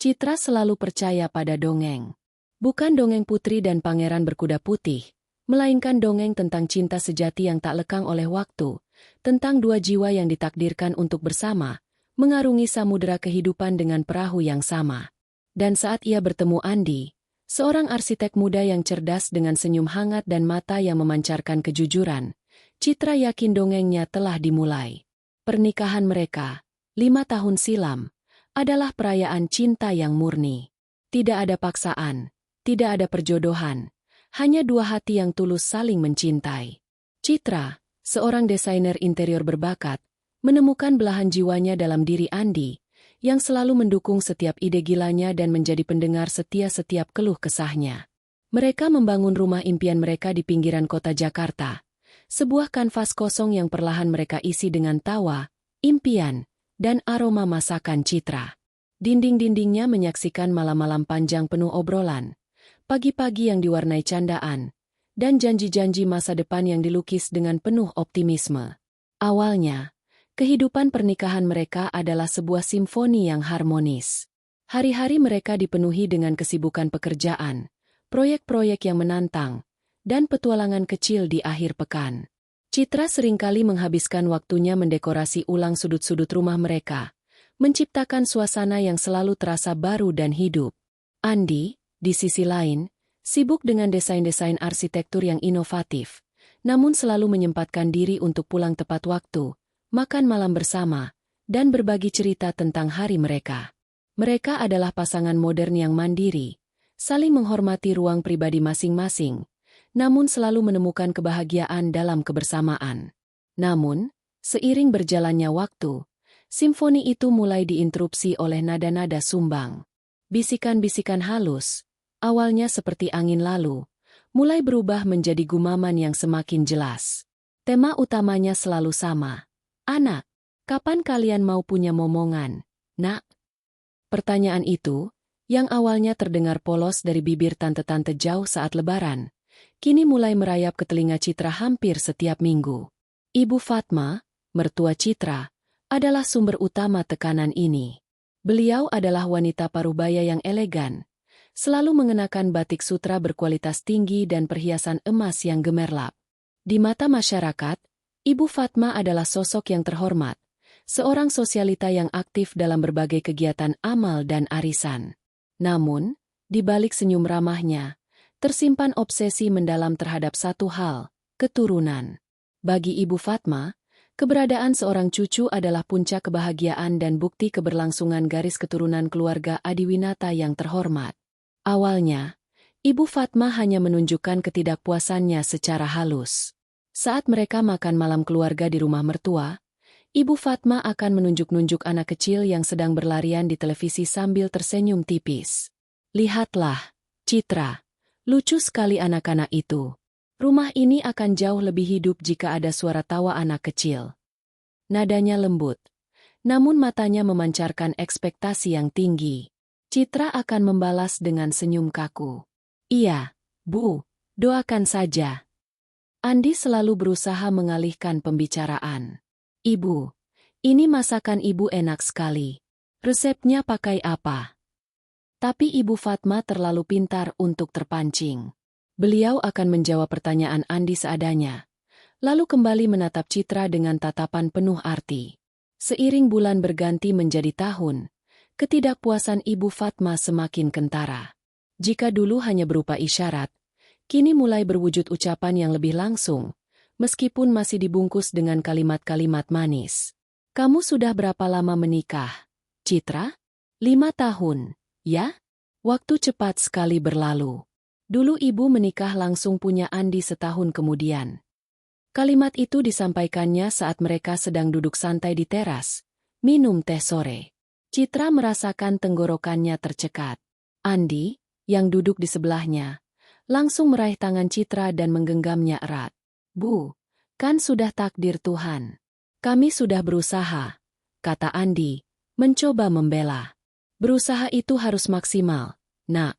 Citra selalu percaya pada dongeng. Bukan dongeng putri dan pangeran berkuda putih, melainkan dongeng tentang cinta sejati yang tak lekang oleh waktu, tentang dua jiwa yang ditakdirkan untuk bersama, mengarungi samudera kehidupan dengan perahu yang sama. Dan saat ia bertemu Andi, seorang arsitek muda yang cerdas dengan senyum hangat dan mata yang memancarkan kejujuran, Citra yakin dongengnya telah dimulai. Pernikahan mereka, 5 tahun silam, adalah perayaan cinta yang murni. Tidak ada paksaan, tidak ada perjodohan, hanya dua hati yang tulus saling mencintai. Citra, seorang desainer interior berbakat, menemukan belahan jiwanya dalam diri Andi, yang selalu mendukung setiap ide gilanya dan menjadi pendengar setia setiap keluh kesahnya. Mereka membangun rumah impian mereka di pinggiran kota Jakarta, sebuah kanvas kosong yang perlahan mereka isi dengan tawa, impian, dan aroma masakan Citra. Dinding-dindingnya menyaksikan malam-malam panjang penuh obrolan, pagi-pagi yang diwarnai candaan, dan janji-janji masa depan yang dilukis dengan penuh optimisme. Awalnya, kehidupan pernikahan mereka adalah sebuah simfoni yang harmonis. Hari-hari mereka dipenuhi dengan kesibukan pekerjaan, proyek-proyek yang menantang, dan petualangan kecil di akhir pekan. Citra seringkali menghabiskan waktunya mendekorasi ulang sudut-sudut rumah mereka, menciptakan suasana yang selalu terasa baru dan hidup. Andi, di sisi lain, sibuk dengan desain-desain arsitektur yang inovatif, namun selalu menyempatkan diri untuk pulang tepat waktu, makan malam bersama, dan berbagi cerita tentang hari mereka. Mereka adalah pasangan modern yang mandiri, saling menghormati ruang pribadi masing-masing, namun selalu menemukan kebahagiaan dalam kebersamaan. Namun, seiring berjalannya waktu, simfoni itu mulai diinterupsi oleh nada-nada sumbang. Bisikan-bisikan halus, awalnya seperti angin lalu, mulai berubah menjadi gumaman yang semakin jelas. Tema utamanya selalu sama. "Anak, kapan kalian mau punya momongan, Nak?" Pertanyaan itu, yang awalnya terdengar polos dari bibir tante-tante jauh saat lebaran, kini mulai merayap ke telinga Citra hampir setiap minggu. Ibu Fatma, mertua Citra, adalah sumber utama tekanan ini. Beliau adalah wanita parubaya yang elegan, selalu mengenakan batik sutra berkualitas tinggi dan perhiasan emas yang gemerlap. Di mata masyarakat, Ibu Fatma adalah sosok yang terhormat, seorang sosialita yang aktif dalam berbagai kegiatan amal dan arisan. Namun, di balik senyum ramahnya, tersimpan obsesi mendalam terhadap satu hal, keturunan. Bagi Ibu Fatma, keberadaan seorang cucu adalah puncak kebahagiaan dan bukti keberlangsungan garis keturunan keluarga Adiwinata yang terhormat. Awalnya, Ibu Fatma hanya menunjukkan ketidakpuasannya secara halus. Saat mereka makan malam keluarga di rumah mertua, Ibu Fatma akan menunjuk-nunjuk anak kecil yang sedang berlarian di televisi sambil tersenyum tipis. "Lihatlah, Citra. Lucu sekali anak-anak itu. Rumah ini akan jauh lebih hidup jika ada suara tawa anak kecil." Nadanya lembut, namun matanya memancarkan ekspektasi yang tinggi. Citra akan membalas dengan senyum kaku. "Iya, Bu, doakan saja." Andi selalu berusaha mengalihkan pembicaraan. "Ibu, ini masakan Ibu enak sekali. Resepnya pakai apa?" Tapi Ibu Fatma terlalu pintar untuk terpancing. Beliau akan menjawab pertanyaan Andi seadanya, lalu kembali menatap Citra dengan tatapan penuh arti. Seiring bulan berganti menjadi tahun, ketidakpuasan Ibu Fatma semakin kentara. Jika dulu hanya berupa isyarat, kini mulai berwujud ucapan yang lebih langsung, meskipun masih dibungkus dengan kalimat-kalimat manis. "Kamu sudah berapa lama menikah, Citra?" 5 tahun. "Ya? Waktu cepat sekali berlalu. Dulu Ibu menikah langsung punya Andi setahun kemudian." Kalimat itu disampaikannya saat mereka sedang duduk santai di teras, minum teh sore. Citra merasakan tenggorokannya tercekat. Andi, yang duduk di sebelahnya, langsung meraih tangan Citra dan menggenggamnya erat. "Bu, kan sudah takdir Tuhan. Kami sudah berusaha," kata Andi, mencoba membela. "Berusaha itu harus maksimal, Nak,"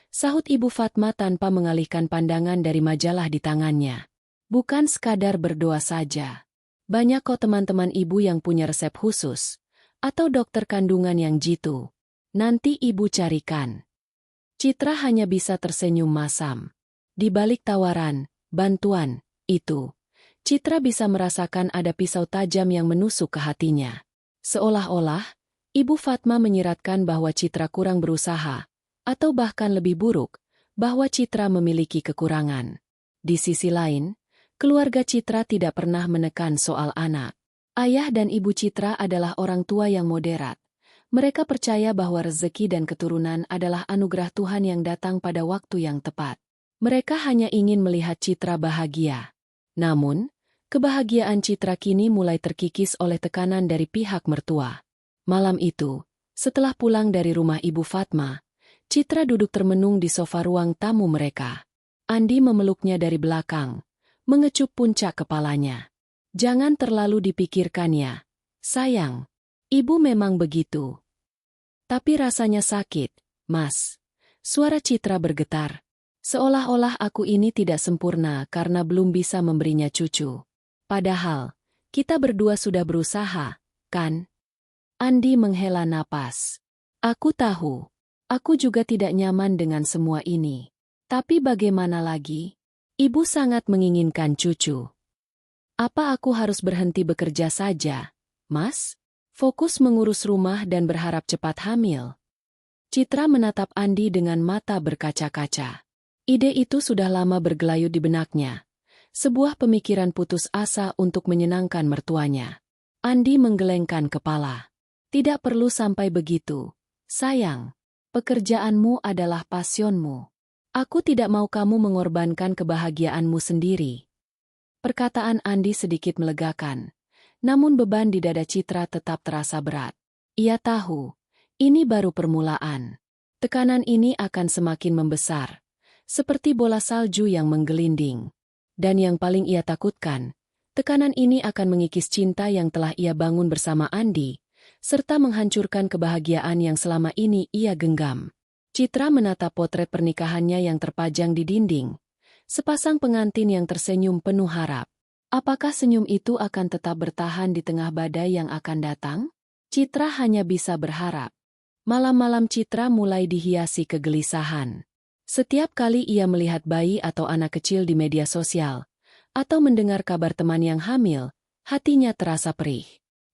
sahut Ibu Fatma tanpa mengalihkan pandangan dari majalah di tangannya. "Bukan sekadar berdoa saja. Banyak kok teman-teman Ibu yang punya resep khusus, atau dokter kandungan yang jitu. Nanti ibu carikan. Citra hanya bisa tersenyum masam. Di balik tawaran, bantuan, itu, Citra bisa merasakan ada pisau tajam yang menusuk ke hatinya. Seolah-olah, Ibu Fatma menyiratkan bahwa Citra kurang berusaha, atau bahkan lebih buruk, bahwa Citra memiliki kekurangan. Di sisi lain, keluarga Citra tidak pernah menekan soal anak. Ayah dan ibu Citra adalah orang tua yang moderat. Mereka percaya bahwa rezeki dan keturunan adalah anugerah Tuhan yang datang pada waktu yang tepat. Mereka hanya ingin melihat Citra bahagia. Namun, kebahagiaan Citra kini mulai terkikis oleh tekanan dari pihak mertua. Malam itu, setelah pulang dari rumah Ibu Fatma, Citra duduk termenung di sofa ruang tamu mereka. Andi memeluknya dari belakang, mengecup puncak kepalanya. Jangan terlalu dipikirkannya, sayang. Ibu memang begitu. Tapi rasanya sakit, Mas. Suara Citra bergetar. Seolah-olah aku ini tidak sempurna karena belum bisa memberinya cucu. Padahal, kita berdua sudah berusaha, kan? Andi menghela napas. Aku tahu. Aku juga tidak nyaman dengan semua ini. Tapi bagaimana lagi? Ibu sangat menginginkan cucu. Apa aku harus berhenti bekerja saja, Mas? Fokus mengurus rumah dan berharap cepat hamil. Citra menatap Andi dengan mata berkaca-kaca. Ide itu sudah lama bergelayut di benaknya. Sebuah pemikiran putus asa untuk menyenangkan mertuanya. Andi menggelengkan kepala. Tidak perlu sampai begitu. Sayang, pekerjaanmu adalah pasionmu. Aku tidak mau kamu mengorbankan kebahagiaanmu sendiri. Perkataan Andi sedikit melegakan. Namun beban di dada Citra tetap terasa berat. Ia tahu, ini baru permulaan. Tekanan ini akan semakin membesar, seperti bola salju yang menggelinding. Dan yang paling ia takutkan, tekanan ini akan mengikis cinta yang telah ia bangun bersama Andi, serta menghancurkan kebahagiaan yang selama ini ia genggam. Citra menatap potret pernikahannya yang terpajang di dinding, sepasang pengantin yang tersenyum penuh harap. Apakah senyum itu akan tetap bertahan di tengah badai yang akan datang? Citra hanya bisa berharap. Malam-malam Citra mulai dihiasi kegelisahan. Setiap kali ia melihat bayi atau anak kecil di media sosial, atau mendengar kabar teman yang hamil, hatinya terasa perih.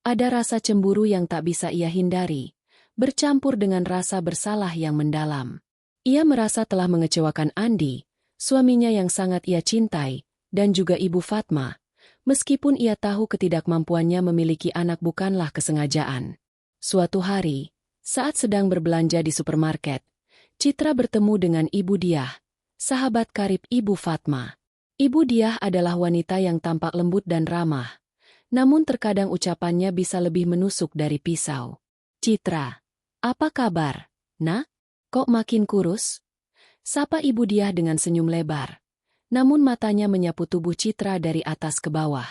Ada rasa cemburu yang tak bisa ia hindari, bercampur dengan rasa bersalah yang mendalam. Ia merasa telah mengecewakan Andi, suaminya yang sangat ia cintai, dan juga Ibu Fatma. Meskipun ia tahu ketidakmampuannya memiliki anak bukanlah kesengajaan. Suatu hari, saat sedang berbelanja di supermarket, Citra bertemu dengan Ibu Diah, sahabat karib Ibu Fatma. Ibu Diah adalah wanita yang tampak lembut dan ramah, namun terkadang ucapannya bisa lebih menusuk dari pisau. Citra, apa kabar, Nak? Kok makin kurus? Sapa Ibu Diah dengan senyum lebar. Namun matanya menyapu tubuh Citra dari atas ke bawah.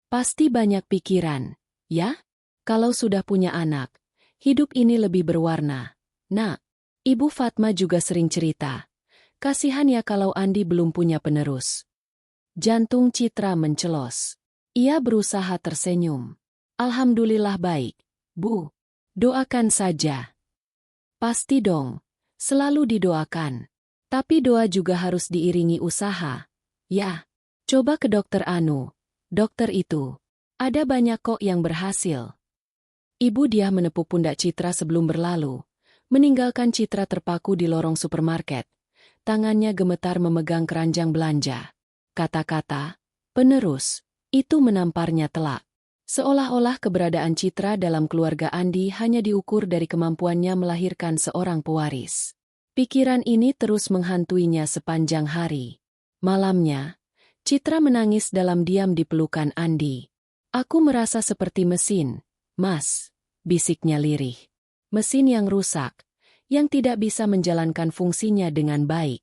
Pasti banyak pikiran, ya? Kalau sudah punya anak, hidup ini lebih berwarna. Nak, Ibu Fatma juga sering cerita. Kasihan ya kalau Andi belum punya penerus. Jantung Citra mencelos. Ia berusaha tersenyum. Alhamdulillah baik, Bu. Doakan saja. Pasti dong, selalu didoakan. Tapi doa juga harus diiringi usaha. Ya, coba ke dokter Anu. Dokter itu. Ada banyak kok yang berhasil. Ibu Diah menepuk pundak Citra sebelum berlalu, meninggalkan Citra terpaku di lorong supermarket. Tangannya gemetar memegang keranjang belanja. Kata-kata, penerus, itu menamparnya telak. Seolah-olah keberadaan Citra dalam keluarga Andi hanya diukur dari kemampuannya melahirkan seorang pewaris. Pikiran ini terus menghantuinya sepanjang hari. Malamnya, Citra menangis dalam diam di pelukan Andi. Aku merasa seperti mesin, Mas, bisiknya lirih. Mesin yang rusak, yang tidak bisa menjalankan fungsinya dengan baik.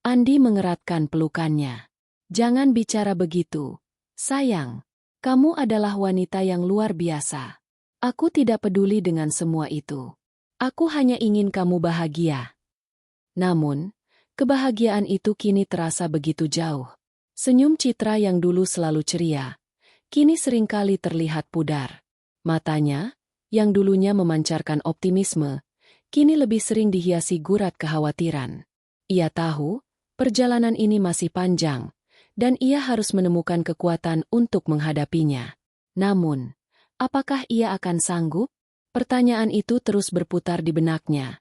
Andi mengeratkan pelukannya. Jangan bicara begitu, sayang. Kamu adalah wanita yang luar biasa. Aku tidak peduli dengan semua itu. Aku hanya ingin kamu bahagia. Namun, kebahagiaan itu kini terasa begitu jauh. Senyum Citra yang dulu selalu ceria, kini seringkali terlihat pudar. Matanya, yang dulunya memancarkan optimisme, kini lebih sering dihiasi gurat kekhawatiran. Ia tahu, perjalanan ini masih panjang, dan ia harus menemukan kekuatan untuk menghadapinya. Namun, apakah ia akan sanggup? Pertanyaan itu terus berputar di benaknya,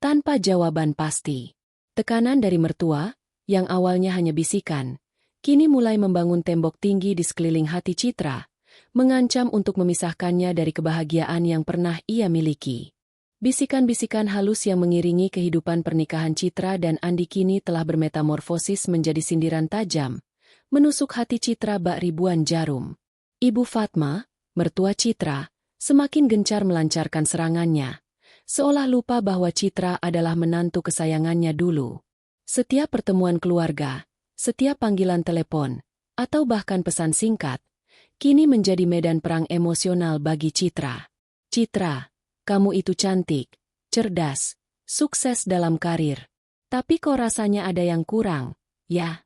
tanpa jawaban pasti. Tekanan dari mertua, yang awalnya hanya bisikan, kini mulai membangun tembok tinggi di sekeliling hati Citra, mengancam untuk memisahkannya dari kebahagiaan yang pernah ia miliki. Bisikan-bisikan halus yang mengiringi kehidupan pernikahan Citra dan Andi kini telah bermetamorfosis menjadi sindiran tajam, menusuk hati Citra bak ribuan jarum. Ibu Fatma, mertua Citra, semakin gencar melancarkan serangannya, seolah lupa bahwa Citra adalah menantu kesayangannya dulu. Setiap pertemuan keluarga, setiap panggilan telepon, atau bahkan pesan singkat, kini menjadi medan perang emosional bagi Citra. Citra, kamu itu cantik, cerdas, sukses dalam karir. Tapi kok rasanya ada yang kurang, ya?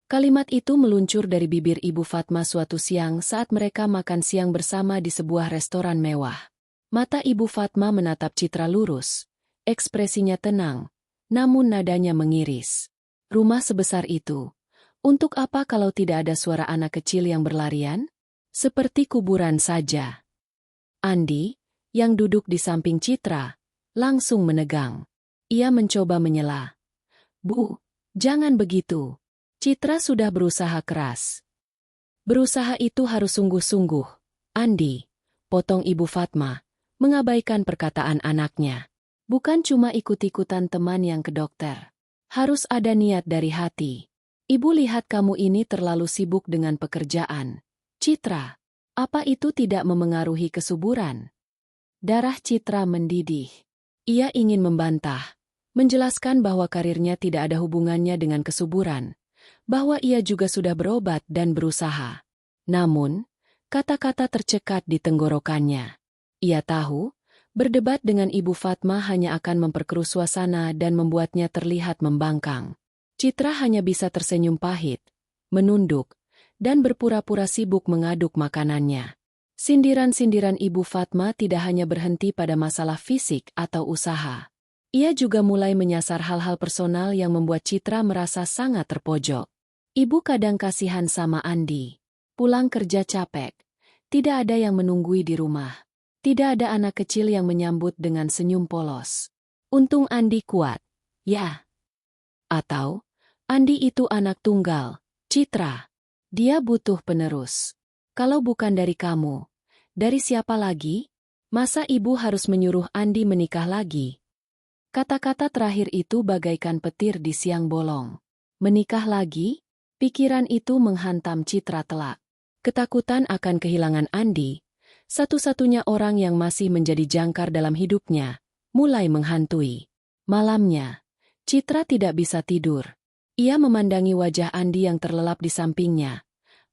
Kalimat itu meluncur dari bibir Ibu Fatma suatu siang saat mereka makan siang bersama di sebuah restoran mewah. Mata Ibu Fatma menatap Citra lurus, ekspresinya tenang, namun nadanya mengiris. Rumah sebesar itu, untuk apa kalau tidak ada suara anak kecil yang berlarian? Seperti kuburan saja. Andi, yang duduk di samping Citra, langsung menegang. Ia mencoba menyela. Bu, jangan begitu. Citra sudah berusaha keras. Berusaha itu harus sungguh-sungguh. Andi, potong Ibu Fatma, mengabaikan perkataan anaknya. Bukan cuma ikut-ikutan teman yang ke dokter. Harus ada niat dari hati. Ibu lihat kamu ini terlalu sibuk dengan pekerjaan. Citra, apa itu tidak memengaruhi kesuburan? Darah Citra mendidih. Ia ingin membantah, menjelaskan bahwa karirnya tidak ada hubungannya dengan kesuburan, bahwa ia juga sudah berobat dan berusaha. Namun, kata-kata tercekat di tenggorokannya. Ia tahu, berdebat dengan Ibu Fatma hanya akan memperkeruh suasana dan membuatnya terlihat membangkang. Citra hanya bisa tersenyum pahit, menunduk, dan berpura-pura sibuk mengaduk makanannya. Sindiran-sindiran Ibu Fatma tidak hanya berhenti pada masalah fisik atau usaha. Ia juga mulai menyasar hal-hal personal yang membuat Citra merasa sangat terpojok. Ibu kadang kasihan sama Andi. Pulang kerja capek. Tidak ada yang menunggui di rumah. Tidak ada anak kecil yang menyambut dengan senyum polos. Untung Andi kuat. Ya. Atau, Andi itu anak tunggal. Citra. Dia butuh penerus. Kalau bukan dari kamu, dari siapa lagi? Masa ibu harus menyuruh Andi menikah lagi? Kata-kata terakhir itu bagaikan petir di siang bolong. Menikah lagi? Pikiran itu menghantam Citra telak. Ketakutan akan kehilangan Andi, satu-satunya orang yang masih menjadi jangkar dalam hidupnya, mulai menghantui. Malamnya, Citra tidak bisa tidur. Ia memandangi wajah Andi yang terlelap di sampingnya.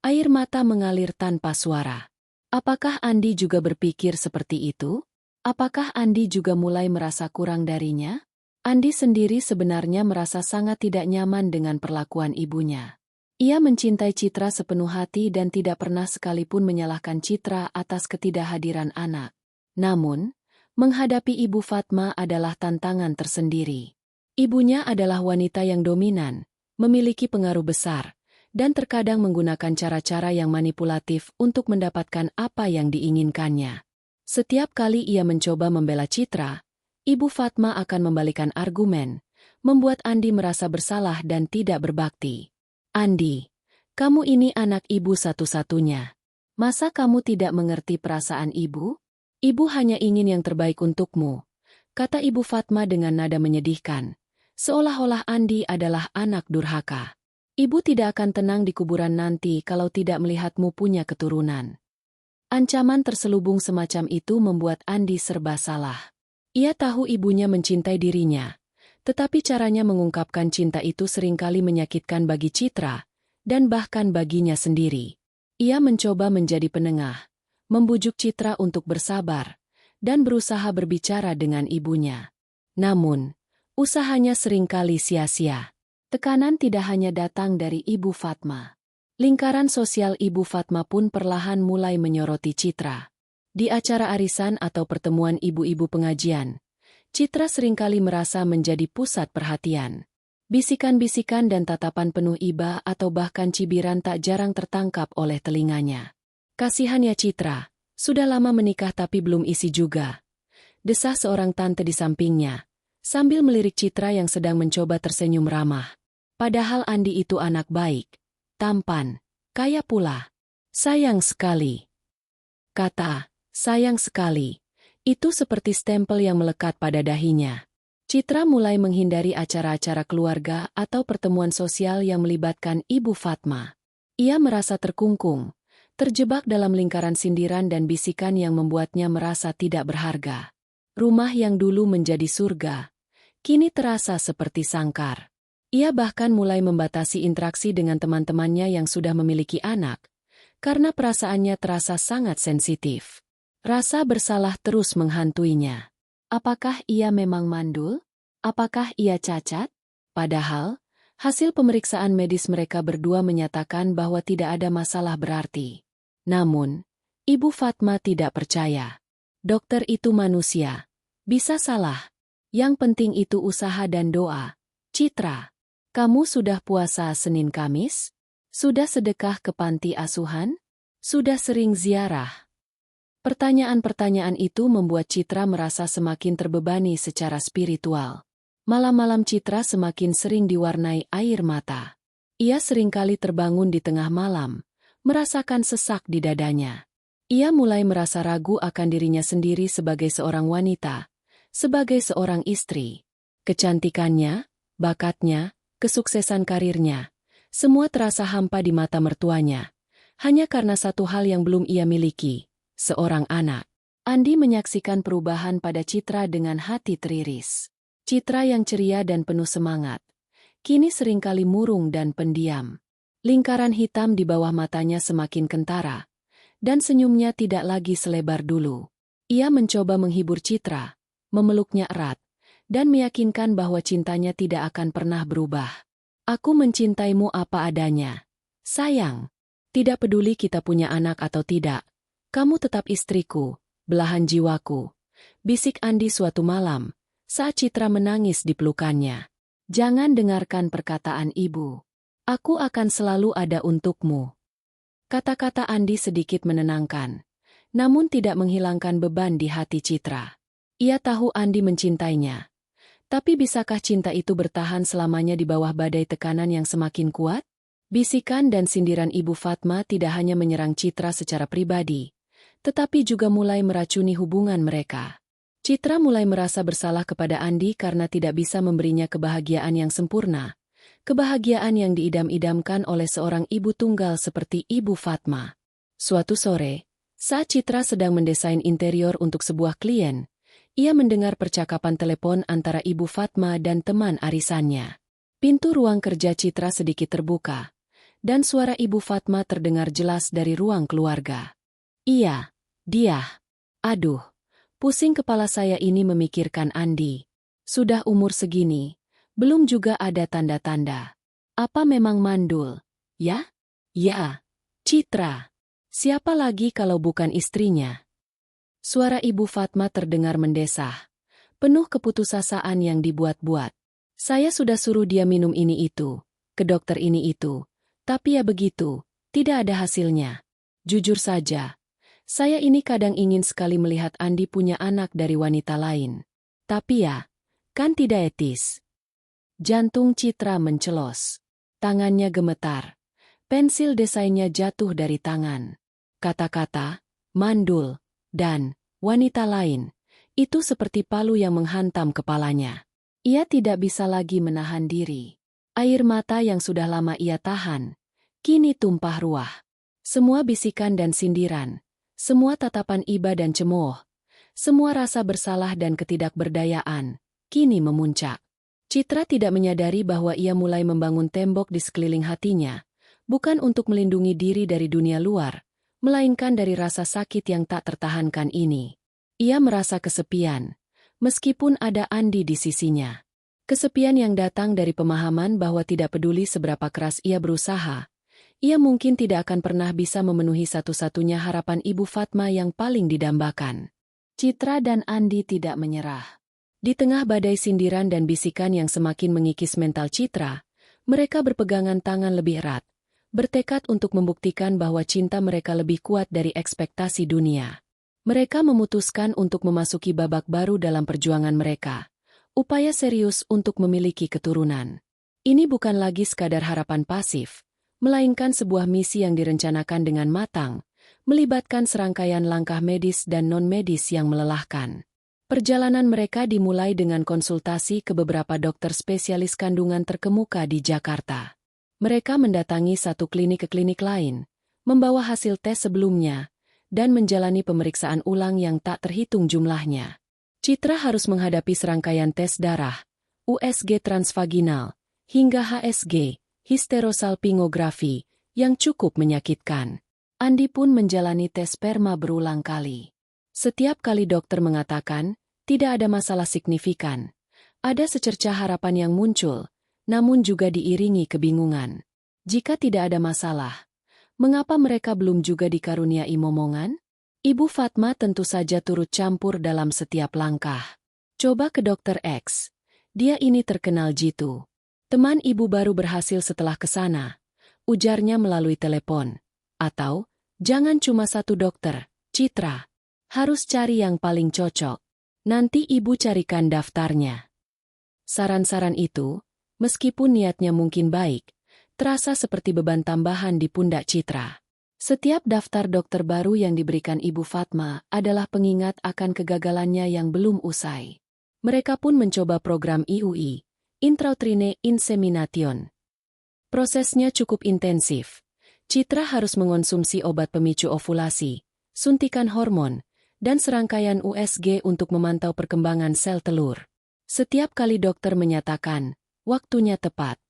Air mata mengalir tanpa suara. Apakah Andi juga berpikir seperti itu? Apakah Andi juga mulai merasa kurang darinya? Andi sendiri sebenarnya merasa sangat tidak nyaman dengan perlakuan ibunya. Ia mencintai Citra sepenuh hati dan tidak pernah sekalipun menyalahkan Citra atas ketidakhadiran anak. Namun, menghadapi Ibu Fatma adalah tantangan tersendiri. Ibunya adalah wanita yang dominan, memiliki pengaruh besar, dan terkadang menggunakan cara-cara yang manipulatif untuk mendapatkan apa yang diinginkannya. Setiap kali ia mencoba membela Citra, Ibu Fatma akan membalikan argumen, membuat Andi merasa bersalah dan tidak berbakti. Andi, kamu ini anak ibu satu-satunya. Masa kamu tidak mengerti perasaan ibu? Ibu hanya ingin yang terbaik untukmu, kata Ibu Fatma dengan nada menyedihkan, seolah-olah Andi adalah anak durhaka. Ibu tidak akan tenang di kuburan nanti kalau tidak melihatmu punya keturunan. Ancaman terselubung semacam itu membuat Andi serba salah. Ia tahu ibunya mencintai dirinya, tetapi caranya mengungkapkan cinta itu seringkali menyakitkan bagi Citra, dan bahkan baginya sendiri. Ia mencoba menjadi penengah, membujuk Citra untuk bersabar, dan berusaha berbicara dengan ibunya. Namun, usahanya seringkali sia-sia. Tekanan tidak hanya datang dari Ibu Fatma. Lingkaran sosial Ibu Fatma pun perlahan mulai menyoroti Citra. Di acara arisan atau pertemuan ibu-ibu pengajian, Citra seringkali merasa menjadi pusat perhatian. Bisikan-bisikan dan tatapan penuh iba atau bahkan cibiran tak jarang tertangkap oleh telinganya. "Kasihan ya Citra, sudah lama menikah tapi belum isi juga," desah seorang tante di sampingnya, sambil melirik Citra yang sedang mencoba tersenyum ramah. Padahal Andi itu anak baik, tampan, kaya pula. "Sayang sekali," kata, "sayang sekali." Itu seperti stempel yang melekat pada dahinya. Citra mulai menghindari acara-acara keluarga atau pertemuan sosial yang melibatkan Ibu Fatma. Ia merasa terkungkung, terjebak dalam lingkaran sindiran dan bisikan yang membuatnya merasa tidak berharga. Rumah yang dulu menjadi surga, kini terasa seperti sangkar. Ia bahkan mulai membatasi interaksi dengan teman-temannya yang sudah memiliki anak, karena perasaannya terasa sangat sensitif. Rasa bersalah terus menghantuinya. Apakah ia memang mandul? Apakah ia cacat? Padahal, hasil pemeriksaan medis mereka berdua menyatakan bahwa tidak ada masalah berarti. Namun, Ibu Fatma tidak percaya. Dokter itu manusia. Bisa salah. Yang penting itu usaha dan doa. "Citra, kamu sudah puasa Senin Kamis? Sudah sedekah ke panti asuhan? Sudah sering ziarah?" Pertanyaan-pertanyaan itu membuat Citra merasa semakin terbebani secara spiritual. Malam-malam Citra semakin sering diwarnai air mata. Ia seringkali terbangun di tengah malam, merasakan sesak di dadanya. Ia mulai merasa ragu akan dirinya sendiri sebagai seorang wanita, sebagai seorang istri. Kecantikannya, bakatnya, kesuksesan karirnya, semua terasa hampa di mata mertuanya. Hanya karena satu hal yang belum ia miliki. Seorang anak. Andi menyaksikan perubahan pada Citra dengan hati teriris. Citra yang ceria dan penuh semangat, kini seringkali murung dan pendiam. Lingkaran hitam di bawah matanya semakin kentara, dan senyumnya tidak lagi selebar dulu. Ia mencoba menghibur Citra, memeluknya erat, dan meyakinkan bahwa cintanya tidak akan pernah berubah. "Aku mencintaimu apa adanya. Sayang, tidak peduli kita punya anak atau tidak. Kamu tetap istriku, belahan jiwaku," bisik Andi suatu malam, saat Citra menangis di pelukannya. "Jangan dengarkan perkataan ibu. Aku akan selalu ada untukmu." Kata-kata Andi sedikit menenangkan, namun tidak menghilangkan beban di hati Citra. Ia tahu Andi mencintainya. Tapi bisakah cinta itu bertahan selamanya di bawah badai tekanan yang semakin kuat? Bisikan dan sindiran Ibu Fatma tidak hanya menyerang Citra secara pribadi, tetapi juga mulai meracuni hubungan mereka. Citra mulai merasa bersalah kepada Andi karena tidak bisa memberinya kebahagiaan yang sempurna, kebahagiaan yang diidam-idamkan oleh seorang ibu tunggal seperti Ibu Fatma. Suatu sore, saat Citra sedang mendesain interior untuk sebuah klien, ia mendengar percakapan telepon antara Ibu Fatma dan teman arisannya. Pintu ruang kerja Citra sedikit terbuka, dan suara Ibu Fatma terdengar jelas dari ruang keluarga. "Iya. Dia. Aduh, pusing kepala saya ini memikirkan Andi. Sudah umur segini, belum juga ada tanda-tanda. Apa memang mandul? Ya? Ya. Citra. Siapa lagi kalau bukan istrinya?" Suara Ibu Fatma terdengar mendesah, penuh keputusasaan yang dibuat-buat. "Saya sudah suruh dia minum ini itu, ke dokter ini itu, tapi ya begitu, tidak ada hasilnya. Jujur saja, saya ini kadang ingin sekali melihat Andi punya anak dari wanita lain. Tapi ya, kan tidak etis." Jantung Citra mencelos. Tangannya gemetar. Pensil desainnya jatuh dari tangan. Kata-kata, mandul, dan wanita lain, itu seperti palu yang menghantam kepalanya. Ia tidak bisa lagi menahan diri. Air mata yang sudah lama ia tahan, kini tumpah ruah. Semua bisikan dan sindiran, semua tatapan iba dan cemooh, semua rasa bersalah dan ketidakberdayaan, kini memuncak. Citra tidak menyadari bahwa ia mulai membangun tembok di sekeliling hatinya, bukan untuk melindungi diri dari dunia luar, melainkan dari rasa sakit yang tak tertahankan ini. Ia merasa kesepian, meskipun ada Andi di sisinya. Kesepian yang datang dari pemahaman bahwa tidak peduli seberapa keras ia berusaha, ia mungkin tidak akan pernah bisa memenuhi satu-satunya harapan Ibu Fatma yang paling didambakan. Citra dan Andi tidak menyerah. Di tengah badai sindiran dan bisikan yang semakin mengikis mental Citra, mereka berpegangan tangan lebih erat, bertekad untuk membuktikan bahwa cinta mereka lebih kuat dari ekspektasi dunia. Mereka memutuskan untuk memasuki babak baru dalam perjuangan mereka, upaya serius untuk memiliki keturunan. Ini bukan lagi sekadar harapan pasif, melainkan sebuah misi yang direncanakan dengan matang, melibatkan serangkaian langkah medis dan non-medis yang melelahkan. Perjalanan mereka dimulai dengan konsultasi ke beberapa dokter spesialis kandungan terkemuka di Jakarta. Mereka mendatangi satu klinik ke klinik lain, membawa hasil tes sebelumnya, dan menjalani pemeriksaan ulang yang tak terhitung jumlahnya. Citra harus menghadapi serangkaian tes darah, USG transvaginal, hingga HSG, hysterosalpingografi, yang cukup menyakitkan. Andi pun menjalani tes sperma berulang kali. Setiap kali dokter mengatakan, tidak ada masalah signifikan. Ada secercah harapan yang muncul, namun juga diiringi kebingungan. Jika tidak ada masalah, mengapa mereka belum juga dikaruniai momongan? Ibu Fatma tentu saja turut campur dalam setiap langkah. Coba ke dokter X. Dia ini terkenal jitu. Teman ibu baru berhasil setelah ke sana, ujarnya melalui telepon. Atau, jangan cuma satu dokter, Citra. Harus cari yang paling cocok. Nanti ibu carikan daftarnya. Saran-saran itu, meskipun niatnya mungkin baik, terasa seperti beban tambahan di pundak Citra. Setiap daftar dokter baru yang diberikan Ibu Fatma adalah pengingat akan kegagalannya yang belum usai. Mereka pun mencoba program IUI, Intrauterine Insemination. Prosesnya cukup intensif. Citra harus mengonsumsi obat pemicu ovulasi, suntikan hormon, dan serangkaian USG untuk memantau perkembangan sel telur. Setiap kali dokter menyatakan, waktunya tepat,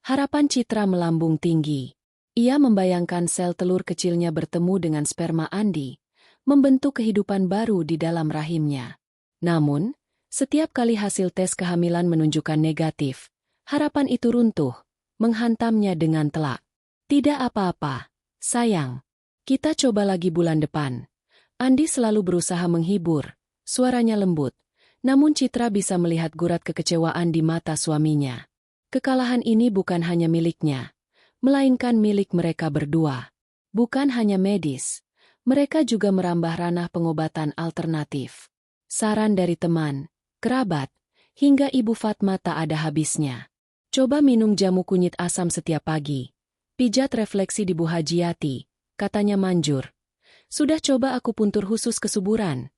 harapan Citra melambung tinggi. Ia membayangkan sel telur kecilnya bertemu dengan sperma Andi, membentuk kehidupan baru di dalam rahimnya. Namun, setiap kali hasil tes kehamilan menunjukkan negatif, harapan itu runtuh, menghantamnya dengan telak. Tidak apa-apa, sayang. Kita coba lagi bulan depan. Andi selalu berusaha menghibur, suaranya lembut, namun Citra bisa melihat gurat kekecewaan di mata suaminya. Kekalahan ini bukan hanya miliknya, melainkan milik mereka berdua. Bukan hanya medis, mereka juga merambah ranah pengobatan alternatif. Saran dari teman, kerabat, hingga Ibu Fatma tak ada habisnya. Coba minum jamu kunyit asam setiap pagi. Pijat refleksi di Bu Hajiati, katanya manjur. Sudah coba akupuntur khusus kesuburan.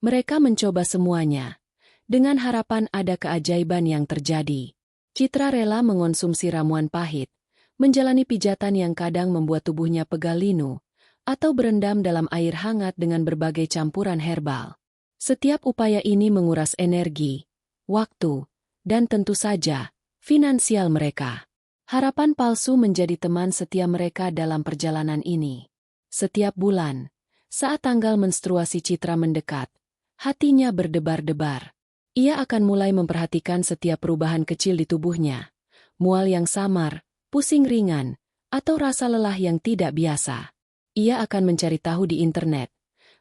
Mereka mencoba semuanya, dengan harapan ada keajaiban yang terjadi. Citra rela mengonsumsi ramuan pahit, menjalani pijatan yang kadang membuat tubuhnya pegal linu, atau berendam dalam air hangat dengan berbagai campuran herbal. Setiap upaya ini menguras energi, waktu, dan tentu saja, finansial mereka. Harapan palsu menjadi teman setia mereka dalam perjalanan ini. Setiap bulan, saat tanggal menstruasi Citra mendekat, hatinya berdebar-debar. Ia akan mulai memperhatikan setiap perubahan kecil di tubuhnya. Mual yang samar, pusing ringan, atau rasa lelah yang tidak biasa. Ia akan mencari tahu di internet,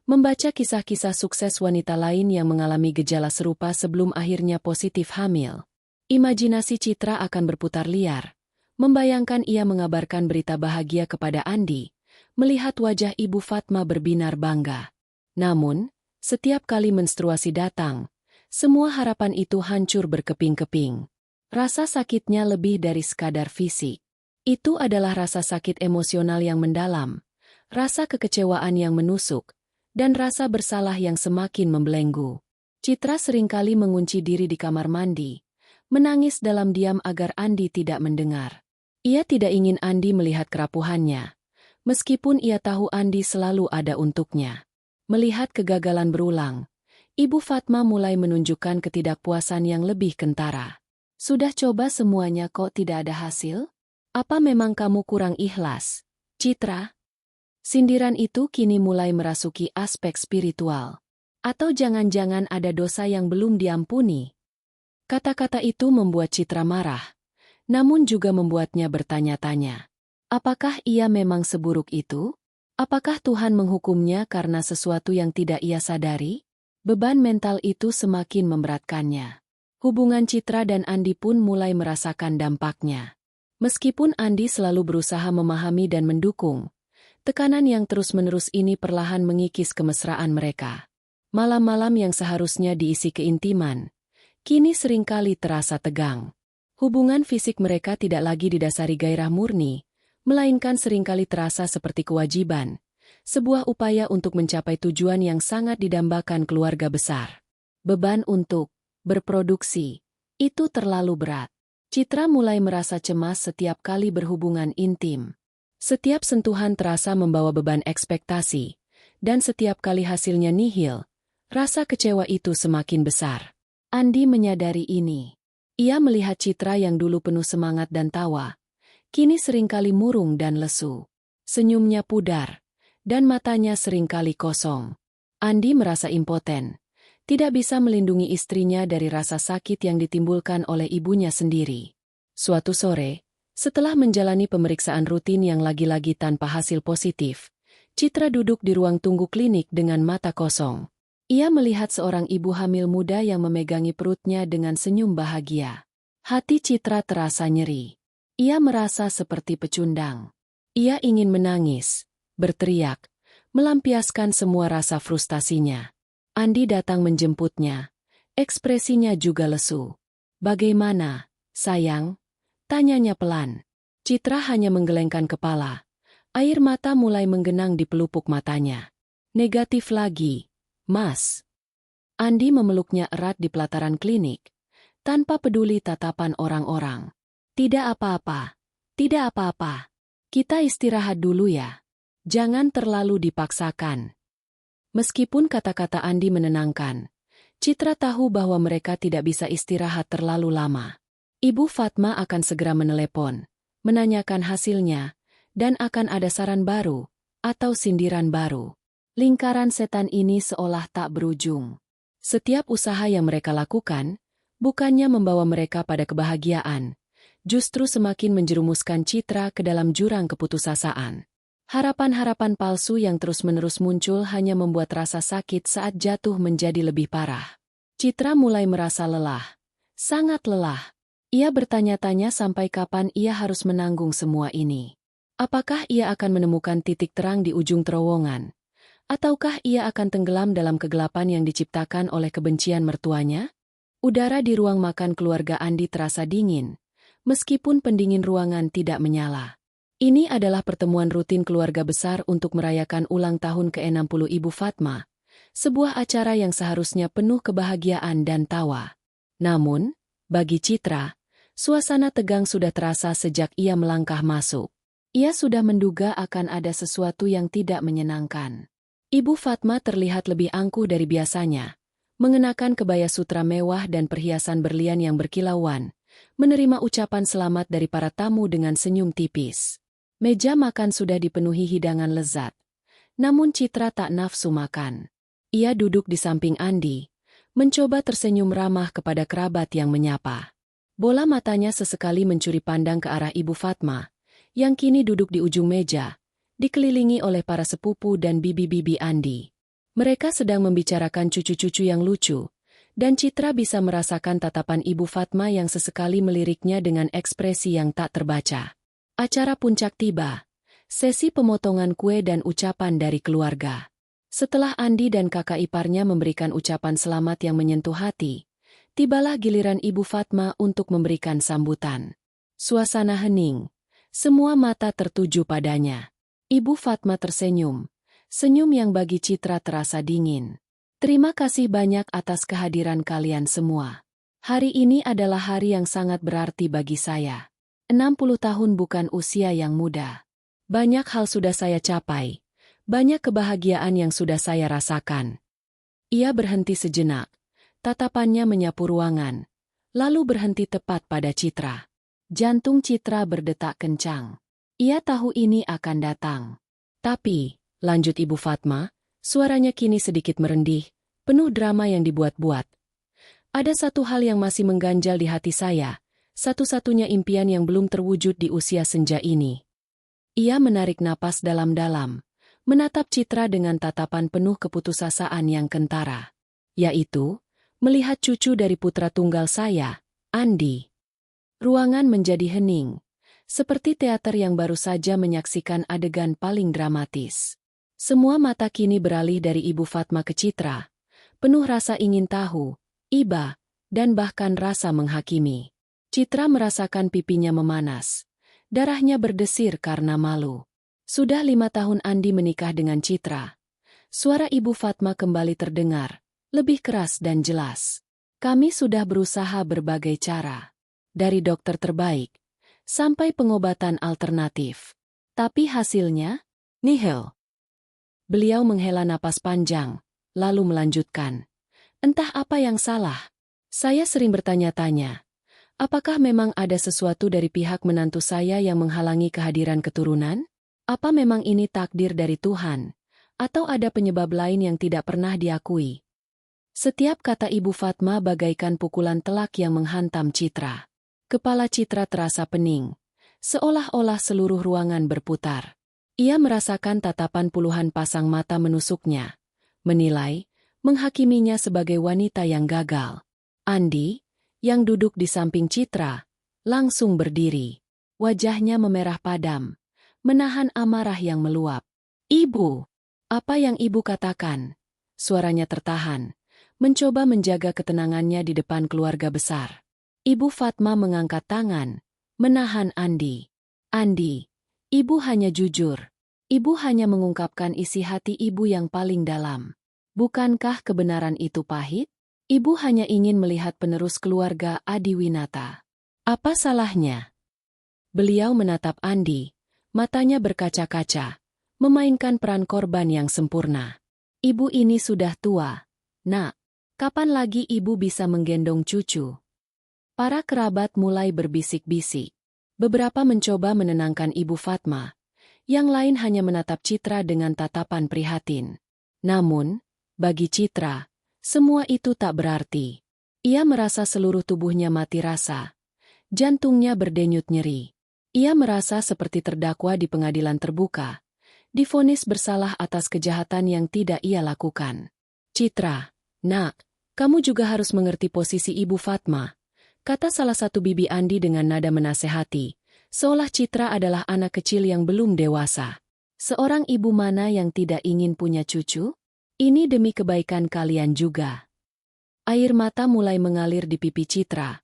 membaca kisah-kisah sukses wanita lain yang mengalami gejala serupa sebelum akhirnya positif hamil. Imajinasi Citra akan berputar liar, membayangkan ia mengabarkan berita bahagia kepada Andi, melihat wajah Ibu Fatma berbinar bangga. Namun, setiap kali menstruasi datang, semua harapan itu hancur berkeping-keping. Rasa sakitnya lebih dari sekadar fisik. Itu adalah rasa sakit emosional yang mendalam, rasa kekecewaan yang menusuk, dan rasa bersalah yang semakin membelenggu. Citra seringkali mengunci diri di kamar mandi, menangis dalam diam agar Andi tidak mendengar. Ia tidak ingin Andi melihat kerapuhannya, meskipun ia tahu Andi selalu ada untuknya. Melihat kegagalan berulang, Ibu Fatma mulai menunjukkan ketidakpuasan yang lebih kentara. Sudah coba semuanya kok tidak ada hasil? Apa memang kamu kurang ikhlas, Citra? Sindiran itu kini mulai merasuki aspek spiritual. Atau jangan-jangan ada dosa yang belum diampuni? Kata-kata itu membuat Citra marah, namun juga membuatnya bertanya-tanya. Apakah ia memang seburuk itu? Apakah Tuhan menghukumnya karena sesuatu yang tidak ia sadari? Beban mental itu semakin memberatkannya. Hubungan Citra dan Andi pun mulai merasakan dampaknya. Meskipun Andi selalu berusaha memahami dan mendukung, tekanan yang terus-menerus ini perlahan mengikis kemesraan mereka. Malam-malam yang seharusnya diisi keintiman, kini seringkali terasa tegang. Hubungan fisik mereka tidak lagi didasari gairah murni, melainkan seringkali terasa seperti kewajiban, sebuah upaya untuk mencapai tujuan yang sangat didambakan keluarga besar. Beban untuk berproduksi itu terlalu berat. Citra mulai merasa cemas setiap kali berhubungan intim. Setiap sentuhan terasa membawa beban ekspektasi, dan setiap kali hasilnya nihil, rasa kecewa itu semakin besar. Andi menyadari ini. Ia melihat Citra yang dulu penuh semangat dan tawa, kini seringkali murung dan lesu. Senyumnya pudar, dan matanya seringkali kosong. Andi merasa impoten, tidak bisa melindungi istrinya dari rasa sakit yang ditimbulkan oleh ibunya sendiri. Suatu sore, setelah menjalani pemeriksaan rutin yang lagi-lagi tanpa hasil positif, Citra duduk di ruang tunggu klinik dengan mata kosong. Ia melihat seorang ibu hamil muda yang memegangi perutnya dengan senyum bahagia. Hati Citra terasa nyeri. Ia merasa seperti pecundang. Ia ingin menangis, berteriak, melampiaskan semua rasa frustasinya. Andi datang menjemputnya. Ekspresinya juga lesu. "Bagaimana, sayang?" tanyanya pelan. Citra hanya menggelengkan kepala. Air mata mulai menggenang di pelupuk matanya. "Negatif lagi, Mas." Andi memeluknya erat di pelataran klinik, tanpa peduli tatapan orang-orang. "Tidak apa-apa, tidak apa-apa. Kita istirahat dulu ya. Jangan terlalu dipaksakan." Meskipun kata-kata Andi menenangkan, Citra tahu bahwa mereka tidak bisa istirahat terlalu lama. Ibu Fatma akan segera menelepon, menanyakan hasilnya, dan akan ada saran baru, atau sindiran baru. Lingkaran setan ini seolah tak berujung. Setiap usaha yang mereka lakukan, bukannya membawa mereka pada kebahagiaan, justru semakin menjerumuskan Citra ke dalam jurang keputusasaan. Harapan-harapan palsu yang terus-menerus muncul hanya membuat rasa sakit saat jatuh menjadi lebih parah. Citra mulai merasa lelah, sangat lelah. Ia bertanya-tanya sampai kapan ia harus menanggung semua ini. Apakah ia akan menemukan titik terang di ujung terowongan? Ataukah ia akan tenggelam dalam kegelapan yang diciptakan oleh kebencian mertuanya? Udara di ruang makan keluarga Andi terasa dingin, meskipun pendingin ruangan tidak menyala. Ini adalah pertemuan rutin keluarga besar untuk merayakan ulang tahun ke-60 Ibu Fatma, sebuah acara yang seharusnya penuh kebahagiaan dan tawa. Namun, bagi Citra, suasana tegang sudah terasa sejak ia melangkah masuk. Ia sudah menduga akan ada sesuatu yang tidak menyenangkan. Ibu Fatma terlihat lebih angkuh dari biasanya, mengenakan kebaya sutra mewah dan perhiasan berlian yang berkilauan, menerima ucapan selamat dari para tamu dengan senyum tipis. Meja makan sudah dipenuhi hidangan lezat, namun Citra tak nafsu makan. Ia duduk di samping Andi, mencoba tersenyum ramah kepada kerabat yang menyapa. Bola matanya sesekali mencuri pandang ke arah Ibu Fatma, yang kini duduk di ujung meja, dikelilingi oleh para sepupu dan bibi-bibi Andi. Mereka sedang membicarakan cucu-cucu yang lucu, dan Citra bisa merasakan tatapan Ibu Fatma yang sesekali meliriknya dengan ekspresi yang tak terbaca. Acara puncak tiba, sesi pemotongan kue dan ucapan dari keluarga. Setelah Andi dan kakak iparnya memberikan ucapan selamat yang menyentuh hati, tibalah giliran Ibu Fatma untuk memberikan sambutan. Suasana hening, semua mata tertuju padanya. Ibu Fatma tersenyum, senyum yang bagi Citra terasa dingin. "Terima kasih banyak atas kehadiran kalian semua. Hari ini adalah hari yang sangat berarti bagi saya. 60 tahun bukan usia yang muda. Banyak hal sudah saya capai, banyak kebahagiaan yang sudah saya rasakan." Ia berhenti sejenak, tatapannya menyapu ruangan, lalu berhenti tepat pada Citra. Jantung Citra berdetak kencang. Ia tahu ini akan datang. "Tapi," lanjut Ibu Fatma, suaranya kini sedikit merendih, penuh drama yang dibuat-buat. "Ada satu hal yang masih mengganjal di hati saya, satu-satunya impian yang belum terwujud di usia senja ini." Ia menarik napas dalam-dalam, menatap Citra dengan tatapan penuh keputusasaan yang kentara. yaitu melihat cucu dari putra tunggal saya, Andi. Ruangan menjadi hening, seperti teater yang baru saja menyaksikan adegan paling dramatis. Semua mata kini beralih dari Ibu Fatma ke Citra, penuh rasa ingin tahu, iba, dan bahkan rasa menghakimi. Citra merasakan pipinya memanas. Darahnya berdesir karena malu. Sudah 5 tahun Andi menikah dengan Citra. Suara Ibu Fatma kembali terdengar, lebih keras dan jelas. Kami sudah berusaha berbagai cara. Dari dokter terbaik, sampai pengobatan alternatif. Tapi hasilnya, nihil. Beliau menghela napas panjang, lalu melanjutkan. Entah apa yang salah. Saya sering bertanya-tanya. Apakah memang ada sesuatu dari pihak menantu saya yang menghalangi kehadiran keturunan? Apa memang ini takdir dari Tuhan? Atau ada penyebab lain yang tidak pernah diakui? Setiap kata Ibu Fatma bagaikan pukulan telak yang menghantam Citra. Kepala Citra terasa pening, seolah-olah seluruh ruangan berputar. Ia merasakan tatapan puluhan pasang mata menusuknya, menilai, menghakiminya sebagai wanita yang gagal. Andi, yang duduk di samping Citra, langsung berdiri. Wajahnya memerah padam, menahan amarah yang meluap. Ibu, apa yang ibu katakan? Suaranya tertahan, mencoba menjaga ketenangannya di depan keluarga besar. Ibu Fatma mengangkat tangan, menahan Andi. Andi, ibu hanya jujur. Ibu hanya mengungkapkan isi hati ibu yang paling dalam. Bukankah kebenaran itu pahit? Ibu hanya ingin melihat penerus keluarga Adiwinata. Apa salahnya? Beliau menatap Andi, matanya berkaca-kaca, memainkan peran korban yang sempurna. Ibu ini sudah tua. Nak, kapan lagi ibu bisa menggendong cucu? Para kerabat mulai berbisik-bisik. Beberapa mencoba menenangkan Ibu Fatma. Yang lain hanya menatap Citra dengan tatapan prihatin. Namun, bagi Citra, semua itu tak berarti. Ia merasa seluruh tubuhnya mati rasa. Jantungnya berdenyut nyeri. Ia merasa seperti terdakwa di pengadilan terbuka. Divonis bersalah atas kejahatan yang tidak ia lakukan. Citra, nak, kamu juga harus mengerti posisi Ibu Fatma, kata salah satu bibi Andi dengan nada menasehati, seolah Citra adalah anak kecil yang belum dewasa. Seorang ibu mana yang tidak ingin punya cucu? Ini demi kebaikan kalian juga. Air mata mulai mengalir di pipi Citra,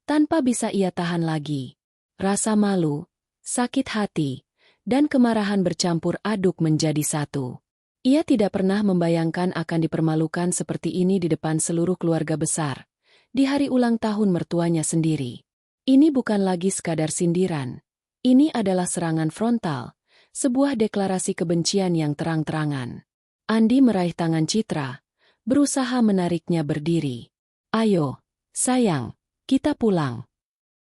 tanpa bisa ia tahan lagi. Rasa malu, sakit hati, dan kemarahan bercampur aduk menjadi satu. Ia tidak pernah membayangkan akan dipermalukan seperti ini di depan seluruh keluarga besar. Di hari ulang tahun mertuanya sendiri. Ini bukan lagi sekadar sindiran. Ini adalah serangan frontal, sebuah deklarasi kebencian yang terang-terangan. Andi meraih tangan Citra, berusaha menariknya berdiri. Ayo, sayang, kita pulang.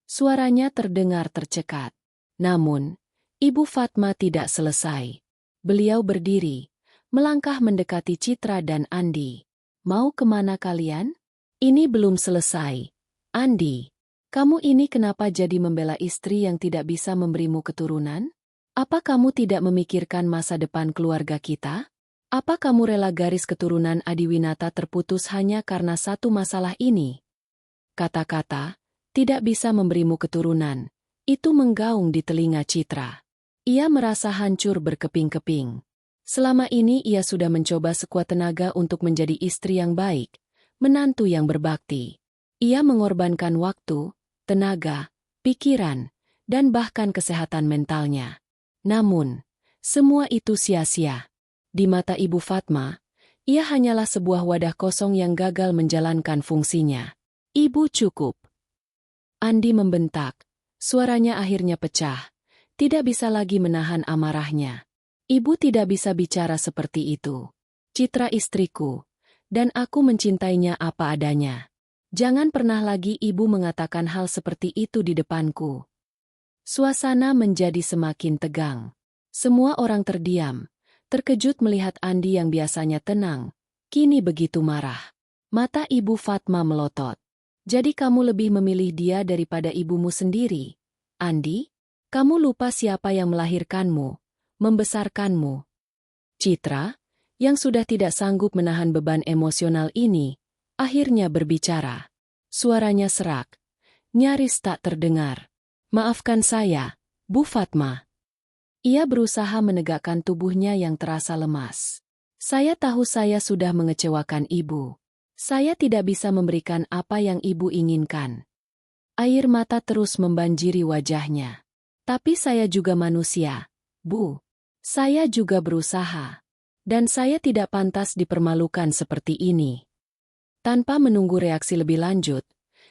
Suaranya terdengar tercekat. Namun, Ibu Fatma tidak selesai. Beliau berdiri, melangkah mendekati Citra dan Andi. Mau kemana kalian? Ini belum selesai. Andi, kamu ini kenapa jadi membela istri yang tidak bisa memberimu keturunan? Apa kamu tidak memikirkan masa depan keluarga kita? Apa kamu rela garis keturunan Adiwinata terputus hanya karena satu masalah ini? Kata-kata, tidak bisa memberimu keturunan, itu menggaung di telinga Citra. Ia merasa hancur berkeping-keping. Selama ini ia sudah mencoba sekuat tenaga untuk menjadi istri yang baik, menantu yang berbakti. Ia mengorbankan waktu, tenaga, pikiran, dan bahkan kesehatan mentalnya. Namun, semua itu sia-sia. Di mata Ibu Fatma, ia hanyalah sebuah wadah kosong yang gagal menjalankan fungsinya. Ibu cukup. Andi membentak, suaranya akhirnya pecah. Tidak bisa lagi menahan amarahnya. Ibu tidak bisa bicara seperti itu. Citra istriku. Dan aku mencintainya apa adanya. Jangan pernah lagi ibu mengatakan hal seperti itu di depanku. Suasana menjadi semakin tegang. Semua orang terdiam, terkejut melihat Andi yang biasanya tenang, kini begitu marah. Mata Ibu Fatma melotot. Jadi kamu lebih memilih dia daripada ibumu sendiri? Andi, kamu lupa siapa yang melahirkanmu, membesarkanmu. Citra, yang sudah tidak sanggup menahan beban emosional ini, Akhirnya berbicara. Suaranya serak, nyaris tak terdengar. Maafkan saya, Bu Fatma. Ia berusaha menegakkan tubuhnya yang terasa lemas. Saya tahu saya sudah mengecewakan ibu. Saya tidak bisa memberikan apa yang ibu inginkan. Air mata terus membanjiri wajahnya. Tapi saya juga manusia, Bu. Saya juga berusaha. Dan saya tidak pantas dipermalukan seperti ini. Tanpa menunggu reaksi lebih lanjut,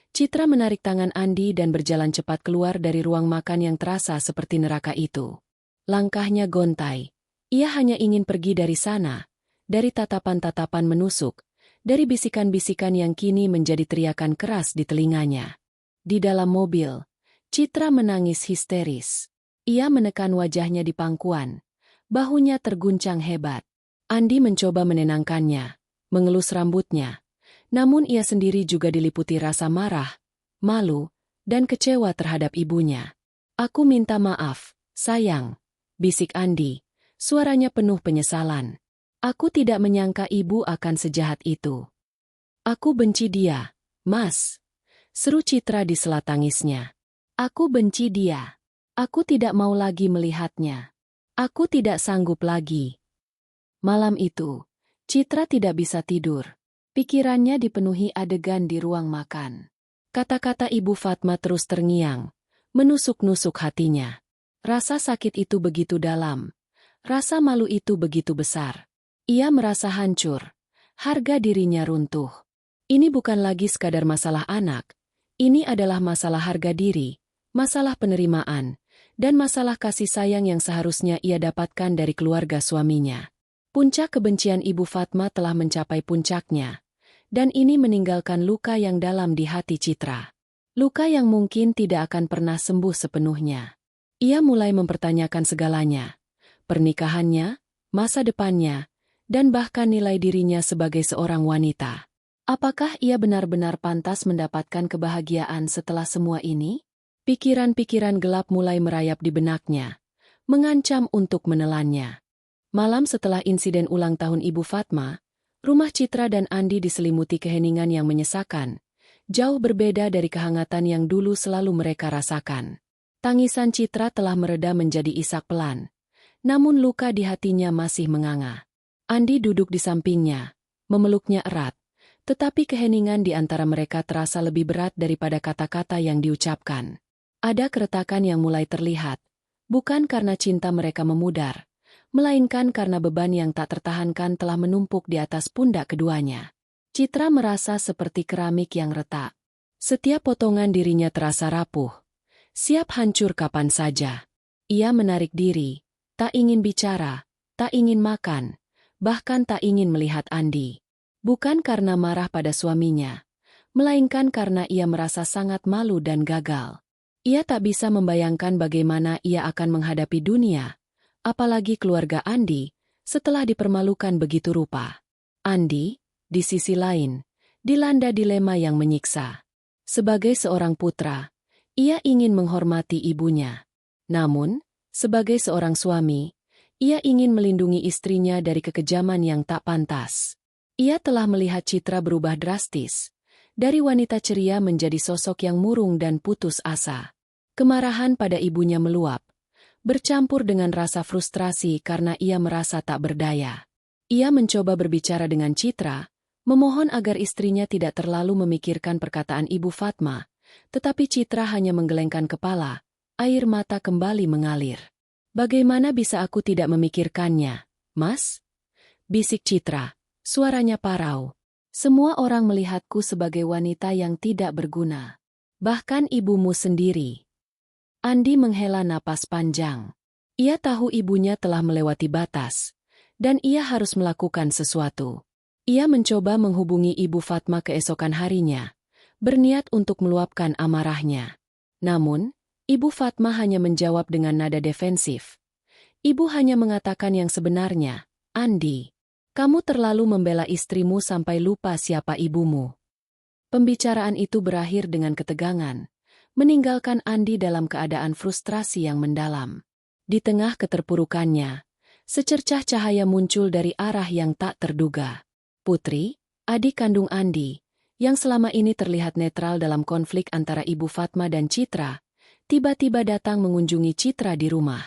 Citra menarik tangan Andi dan berjalan cepat keluar dari ruang makan yang terasa seperti neraka itu. Langkahnya gontai. Ia hanya ingin pergi dari sana, dari tatapan-tatapan menusuk, dari bisikan-bisikan yang kini menjadi teriakan keras di telinganya. Di dalam mobil, Citra menangis histeris. Ia menekan wajahnya di pangkuan. Bahunya terguncang hebat. Andi mencoba menenangkannya, mengelus rambutnya. Namun ia sendiri juga diliputi rasa marah, malu, dan kecewa terhadap ibunya. Aku minta maaf, sayang, bisik Andi, suaranya penuh penyesalan. Aku tidak menyangka ibu akan sejahat itu. Aku benci dia, Mas. Seru Citra di sela tangisnya. Aku benci dia. Aku tidak mau lagi melihatnya. Aku tidak sanggup lagi. Malam itu, Citra tidak bisa tidur. Pikirannya dipenuhi adegan di ruang makan. Kata-kata Ibu Fatma terus terngiang, menusuk-nusuk hatinya. Rasa sakit itu begitu dalam. Rasa malu itu begitu besar. Ia merasa hancur. Harga dirinya runtuh. Ini bukan lagi sekadar masalah anak. Ini adalah masalah harga diri, masalah penerimaan, dan masalah kasih sayang yang seharusnya ia dapatkan dari keluarga suaminya. Puncak kebencian Ibu Fatma telah mencapai puncaknya. Dan ini meninggalkan luka yang dalam di hati Citra. Luka yang mungkin tidak akan pernah sembuh sepenuhnya. Ia mulai mempertanyakan segalanya. Pernikahannya, masa depannya, dan bahkan nilai dirinya sebagai seorang wanita. Apakah ia benar-benar pantas mendapatkan kebahagiaan setelah semua ini? Pikiran-pikiran gelap mulai merayap di benaknya, mengancam untuk menelannya. Malam setelah insiden ulang tahun Ibu Fatma, rumah Citra dan Andi diselimuti keheningan yang menyesakan, jauh berbeda dari kehangatan yang dulu selalu mereka rasakan. Tangisan Citra telah mereda menjadi isak pelan, namun luka di hatinya masih menganga. Andi duduk di sampingnya, memeluknya erat, tetapi keheningan di antara mereka terasa lebih berat daripada kata-kata yang diucapkan. Ada keretakan yang mulai terlihat, bukan karena cinta mereka memudar, melainkan karena beban yang tak tertahankan telah menumpuk di atas pundak keduanya. Citra merasa seperti keramik yang retak. Setiap potongan dirinya terasa rapuh, siap hancur kapan saja. Ia menarik diri, tak ingin bicara, tak ingin makan, bahkan tak ingin melihat Andi. Bukan karena marah pada suaminya, melainkan karena ia merasa sangat malu dan gagal. Ia tak bisa membayangkan bagaimana ia akan menghadapi dunia, apalagi keluarga Andi, setelah dipermalukan begitu rupa. Andi, di sisi lain, dilanda dilema yang menyiksa. Sebagai seorang putra, ia ingin menghormati ibunya. Namun, sebagai seorang suami, ia ingin melindungi istrinya dari kekejaman yang tak pantas. Ia telah melihat Citra berubah drastis, dari wanita ceria menjadi sosok yang murung dan putus asa. Kemarahan pada ibunya meluap, bercampur dengan rasa frustrasi karena ia merasa tak berdaya. Ia mencoba berbicara dengan Citra, memohon agar istrinya tidak terlalu memikirkan perkataan Ibu Fatma, tetapi Citra hanya menggelengkan kepala, air mata kembali mengalir. Bagaimana bisa aku tidak memikirkannya, Mas? Bisik Citra, suaranya parau. Semua orang melihatku sebagai wanita yang tidak berguna. Bahkan ibumu sendiri. Andi menghela napas panjang. Ia tahu ibunya telah melewati batas, dan ia harus melakukan sesuatu. Ia mencoba menghubungi Ibu Fatma keesokan harinya, berniat untuk meluapkan amarahnya. Namun, Ibu Fatma hanya menjawab dengan nada defensif. Ibu hanya mengatakan yang sebenarnya, Andi, kamu terlalu membela istrimu sampai lupa siapa ibumu. Pembicaraan itu berakhir dengan ketegangan, meninggalkan Andi dalam keadaan frustrasi yang mendalam. Di tengah keterpurukannya, secercah cahaya muncul dari arah yang tak terduga. Putri, adik kandung Andi, yang selama ini terlihat netral dalam konflik antara Ibu Fatma dan Citra, tiba-tiba datang mengunjungi Citra di rumah.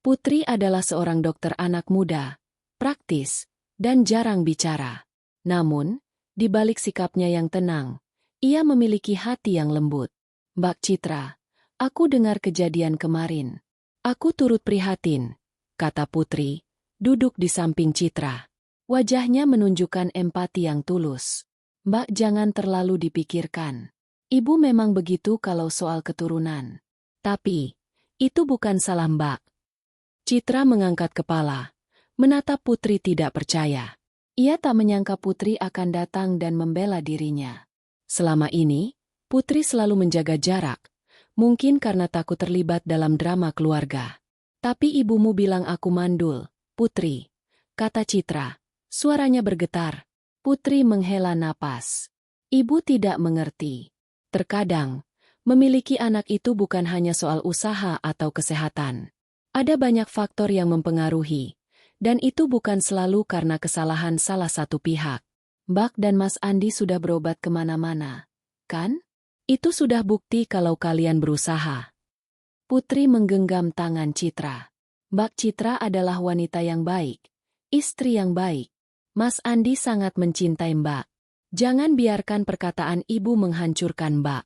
Putri adalah seorang dokter anak muda, praktis, dan jarang bicara. Namun, di balik sikapnya yang tenang, ia memiliki hati yang lembut. "Mbak Citra, aku dengar kejadian kemarin. Aku turut prihatin," kata Putri, duduk di samping Citra. Wajahnya menunjukkan empati yang tulus. "Mbak jangan terlalu dipikirkan. Ibu memang begitu kalau soal keturunan. Tapi, itu bukan salah Mbak." Citra mengangkat kepala, menatap Putri tidak percaya. Ia tak menyangka Putri akan datang dan membela dirinya. Selama ini, Putri selalu menjaga jarak, mungkin karena takut terlibat dalam drama keluarga. "Tapi ibumu bilang aku mandul, Putri," kata Citra. Suaranya bergetar. Putri menghela napas. Ibu tidak mengerti. Terkadang, memiliki anak itu bukan hanya soal usaha atau kesehatan. Ada banyak faktor yang mempengaruhi, dan itu bukan selalu karena kesalahan salah satu pihak. "Mbak dan Mas Andi sudah berobat kemana-mana, kan? Itu sudah bukti kalau kalian berusaha." Putri menggenggam tangan Citra. "Mbak Citra adalah wanita yang baik, istri yang baik. Mas Andi sangat mencintai Mbak. Jangan biarkan perkataan ibu menghancurkan Mbak."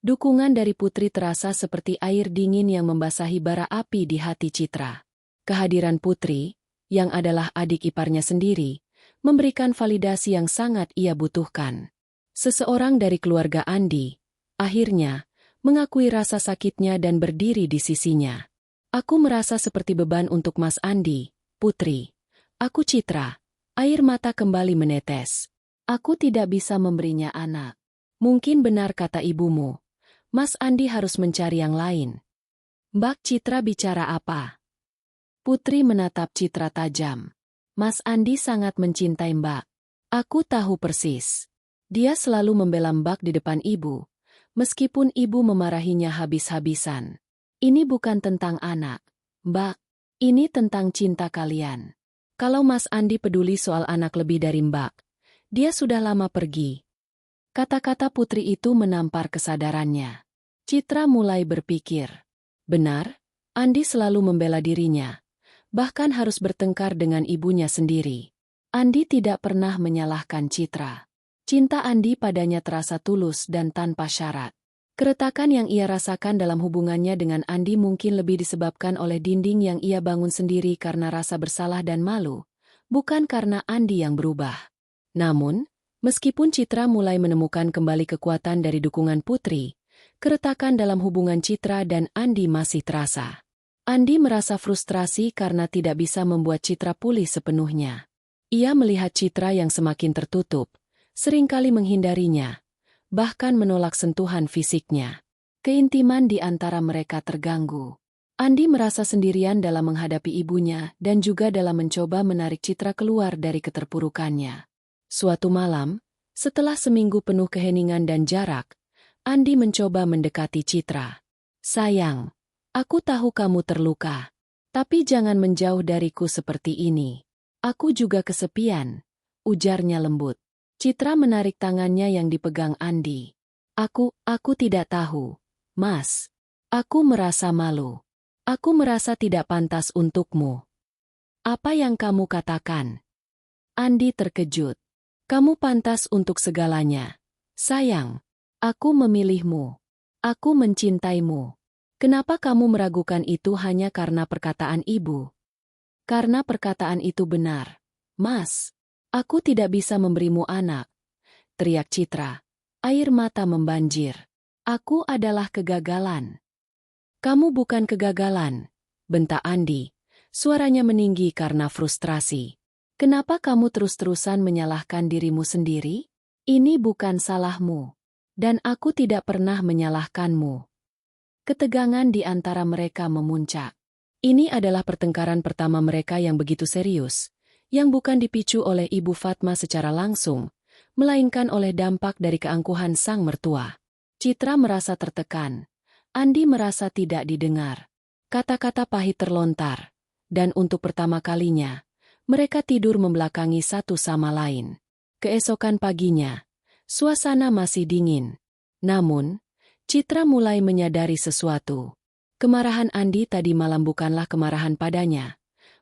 Dukungan dari Putri terasa seperti air dingin yang membasahi bara api di hati Citra. Kehadiran Putri, yang adalah adik iparnya sendiri, memberikan validasi yang sangat ia butuhkan. Seseorang dari keluarga Andi, akhirnya, mengakui rasa sakitnya dan berdiri di sisinya. "Aku merasa seperti beban untuk Mas Andi, Putri. Aku Citra." Air mata kembali menetes. "Aku tidak bisa memberinya anak. Mungkin benar kata ibumu. Mas Andi harus mencari yang lain." "Mbak Citra bicara apa?" Putri menatap Citra tajam. "Mas Andi sangat mencintai Mbak. Aku tahu persis. Dia selalu membela Mbak di depan ibu, meskipun ibu memarahinya habis-habisan. Ini bukan tentang anak, Mbak. Ini tentang cinta kalian. Kalau Mas Andi peduli soal anak lebih dari Mbak, dia sudah lama pergi." Kata-kata Putri itu menampar kesadarannya. Citra mulai berpikir. Benar, Andi selalu membela dirinya, bahkan harus bertengkar dengan ibunya sendiri. Andi tidak pernah menyalahkan Citra. Cinta Andi padanya terasa tulus dan tanpa syarat. Keretakan yang ia rasakan dalam hubungannya dengan Andi mungkin lebih disebabkan oleh dinding yang ia bangun sendiri karena rasa bersalah dan malu, bukan karena Andi yang berubah. Namun, meskipun Citra mulai menemukan kembali kekuatan dari dukungan Putri, keretakan dalam hubungan Citra dan Andi masih terasa. Andi merasa frustrasi karena tidak bisa membuat Citra pulih sepenuhnya. Ia melihat Citra yang semakin tertutup, seringkali menghindarinya, bahkan menolak sentuhan fisiknya. Keintiman di antara mereka terganggu. Andi merasa sendirian dalam menghadapi ibunya dan juga dalam mencoba menarik Citra keluar dari keterpurukannya. Suatu malam, setelah seminggu penuh keheningan dan jarak, Andi mencoba mendekati Citra. "Sayang, aku tahu kamu terluka, tapi jangan menjauh dariku seperti ini. Aku juga kesepian," ujarnya lembut. Citra menarik tangannya yang dipegang Andi. Aku tidak tahu, Mas. Aku merasa malu. Aku merasa tidak pantas untukmu." "Apa yang kamu katakan?" Andi terkejut. "Kamu pantas untuk segalanya. Sayang, aku memilihmu. Aku mencintaimu. Kenapa kamu meragukan itu hanya karena perkataan ibu?" "Karena perkataan itu benar, Mas. Aku tidak bisa memberimu anak," teriak Citra. Air mata membanjir. "Aku adalah kegagalan." "Kamu bukan kegagalan," bentak Andi. Suaranya meninggi karena frustrasi. "Kenapa kamu terus-terusan menyalahkan dirimu sendiri? Ini bukan salahmu. Dan aku tidak pernah menyalahkanmu." Ketegangan di antara mereka memuncak. Ini adalah pertengkaran pertama mereka yang begitu serius, yang bukan dipicu oleh Ibu Fatma secara langsung, melainkan oleh dampak dari keangkuhan sang mertua. Citra merasa tertekan. Andi merasa tidak didengar. Kata-kata pahit terlontar, dan untuk pertama kalinya, mereka tidur membelakangi satu sama lain. Keesokan paginya, Suasana masih dingin. Namun, Citra mulai menyadari sesuatu. Kemarahan Andi tadi malam bukanlah kemarahan padanya,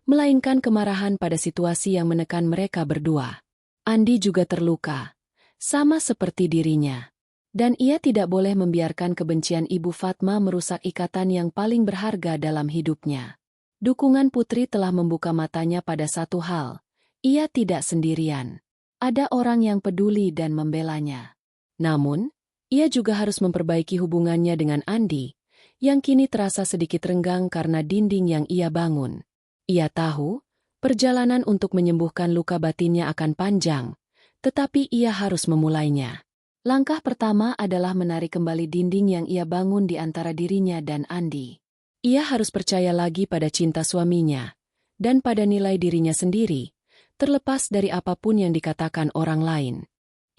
melainkan kemarahan pada situasi yang menekan mereka berdua. Andi juga terluka, sama seperti dirinya. Dan ia tidak boleh membiarkan kebencian Ibu Fatma merusak ikatan yang paling berharga dalam hidupnya. Dukungan Putri telah membuka matanya pada satu hal. Ia tidak sendirian. Ada orang yang peduli dan membelanya. Namun, ia juga harus memperbaiki hubungannya dengan Andi, yang kini terasa sedikit renggang karena dinding yang ia bangun. Ia tahu, perjalanan untuk menyembuhkan luka batinnya akan panjang, tetapi ia harus memulainya. Langkah pertama adalah menarik kembali dinding yang ia bangun di antara dirinya dan Andi. Ia harus percaya lagi pada cinta suaminya, dan pada nilai dirinya sendiri, terlepas dari apapun yang dikatakan orang lain.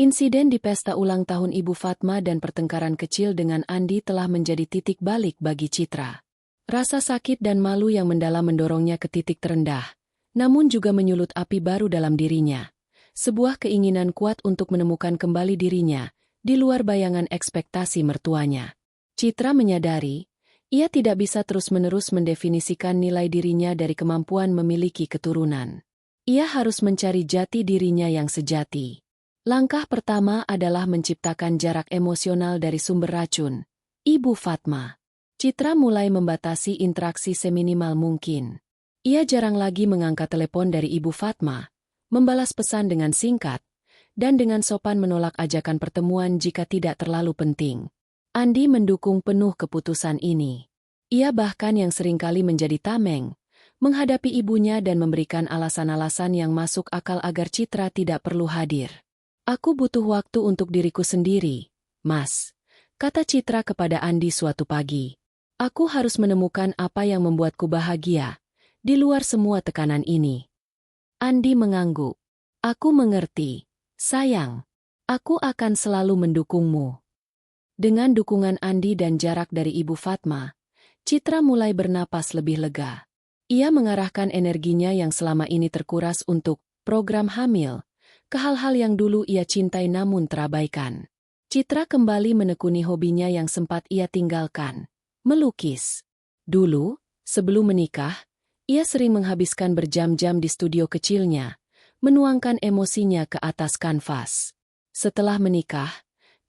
Insiden di pesta ulang tahun Ibu Fatma dan pertengkaran kecil dengan Andi telah menjadi titik balik bagi Citra. Rasa sakit dan malu yang mendalam mendorongnya ke titik terendah, namun juga menyulut api baru dalam dirinya. Sebuah keinginan kuat untuk menemukan kembali dirinya, di luar bayangan ekspektasi mertuanya. Citra menyadari, ia tidak bisa terus-menerus mendefinisikan nilai dirinya dari kemampuan memiliki keturunan. Ia harus mencari jati dirinya yang sejati. Langkah pertama adalah menciptakan jarak emosional dari sumber racun, Ibu Fatma. Citra mulai membatasi interaksi seminimal mungkin. Ia jarang lagi mengangkat telepon dari Ibu Fatma, membalas pesan dengan singkat, dan dengan sopan menolak ajakan pertemuan jika tidak terlalu penting. Andi mendukung penuh keputusan ini. Ia bahkan yang seringkali menjadi tameng, menghadapi ibunya dan memberikan alasan-alasan yang masuk akal agar Citra tidak perlu hadir. "Aku butuh waktu untuk diriku sendiri, Mas," kata Citra kepada Andi suatu pagi. "Aku harus menemukan apa yang membuatku bahagia, di luar semua tekanan ini." Andi mengangguk. "Aku mengerti, sayang. Aku akan selalu mendukungmu." Dengan dukungan Andi dan jarak dari Ibu Fatma, Citra mulai bernapas lebih lega. Ia mengarahkan energinya yang selama ini terkuras untuk program hamil, ke hal-hal yang dulu ia cintai namun terabaikan. Citra kembali menekuni hobinya yang sempat ia tinggalkan, melukis. Dulu, sebelum menikah, ia sering menghabiskan berjam-jam di studio kecilnya, menuangkan emosinya ke atas kanvas. Setelah menikah,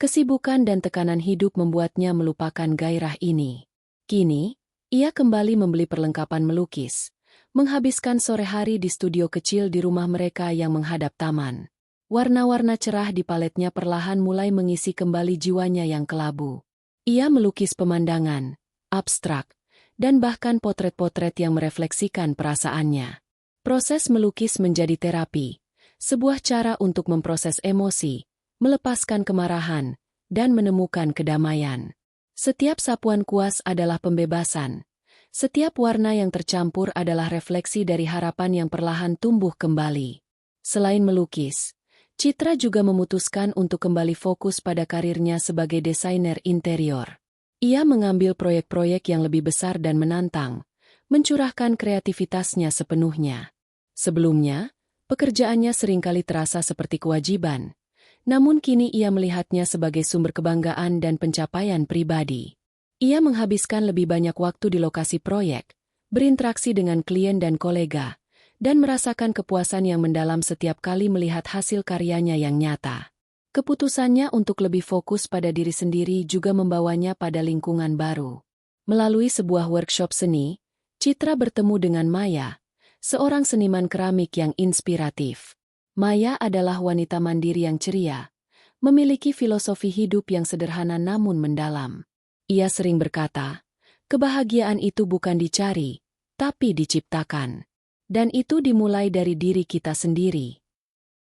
kesibukan dan tekanan hidup membuatnya melupakan gairah ini. Kini, ia kembali membeli perlengkapan melukis, menghabiskan sore hari di studio kecil di rumah mereka yang menghadap taman. Warna-warna cerah di paletnya perlahan mulai mengisi kembali jiwanya yang kelabu. Ia melukis pemandangan, abstrak, dan bahkan potret-potret yang merefleksikan perasaannya. Proses melukis menjadi terapi, sebuah cara untuk memproses emosi, melepaskan kemarahan, dan menemukan kedamaian. Setiap sapuan kuas adalah pembebasan. Setiap warna yang tercampur adalah refleksi dari harapan yang perlahan tumbuh kembali. Selain melukis, Citra juga memutuskan untuk kembali fokus pada karirnya sebagai desainer interior. Ia mengambil proyek-proyek yang lebih besar dan menantang, mencurahkan kreativitasnya sepenuhnya. Sebelumnya, pekerjaannya seringkali terasa seperti kewajiban, namun kini ia melihatnya sebagai sumber kebanggaan dan pencapaian pribadi. Ia menghabiskan lebih banyak waktu di lokasi proyek, berinteraksi dengan klien dan kolega, dan merasakan kepuasan yang mendalam setiap kali melihat hasil karyanya yang nyata. Keputusannya untuk lebih fokus pada diri sendiri juga membawanya pada lingkungan baru. Melalui sebuah workshop seni, Citra bertemu dengan Maya, seorang seniman keramik yang inspiratif. Maya adalah wanita mandiri yang ceria, memiliki filosofi hidup yang sederhana namun mendalam. Ia sering berkata, kebahagiaan itu bukan dicari, tapi diciptakan. Dan itu dimulai dari diri kita sendiri.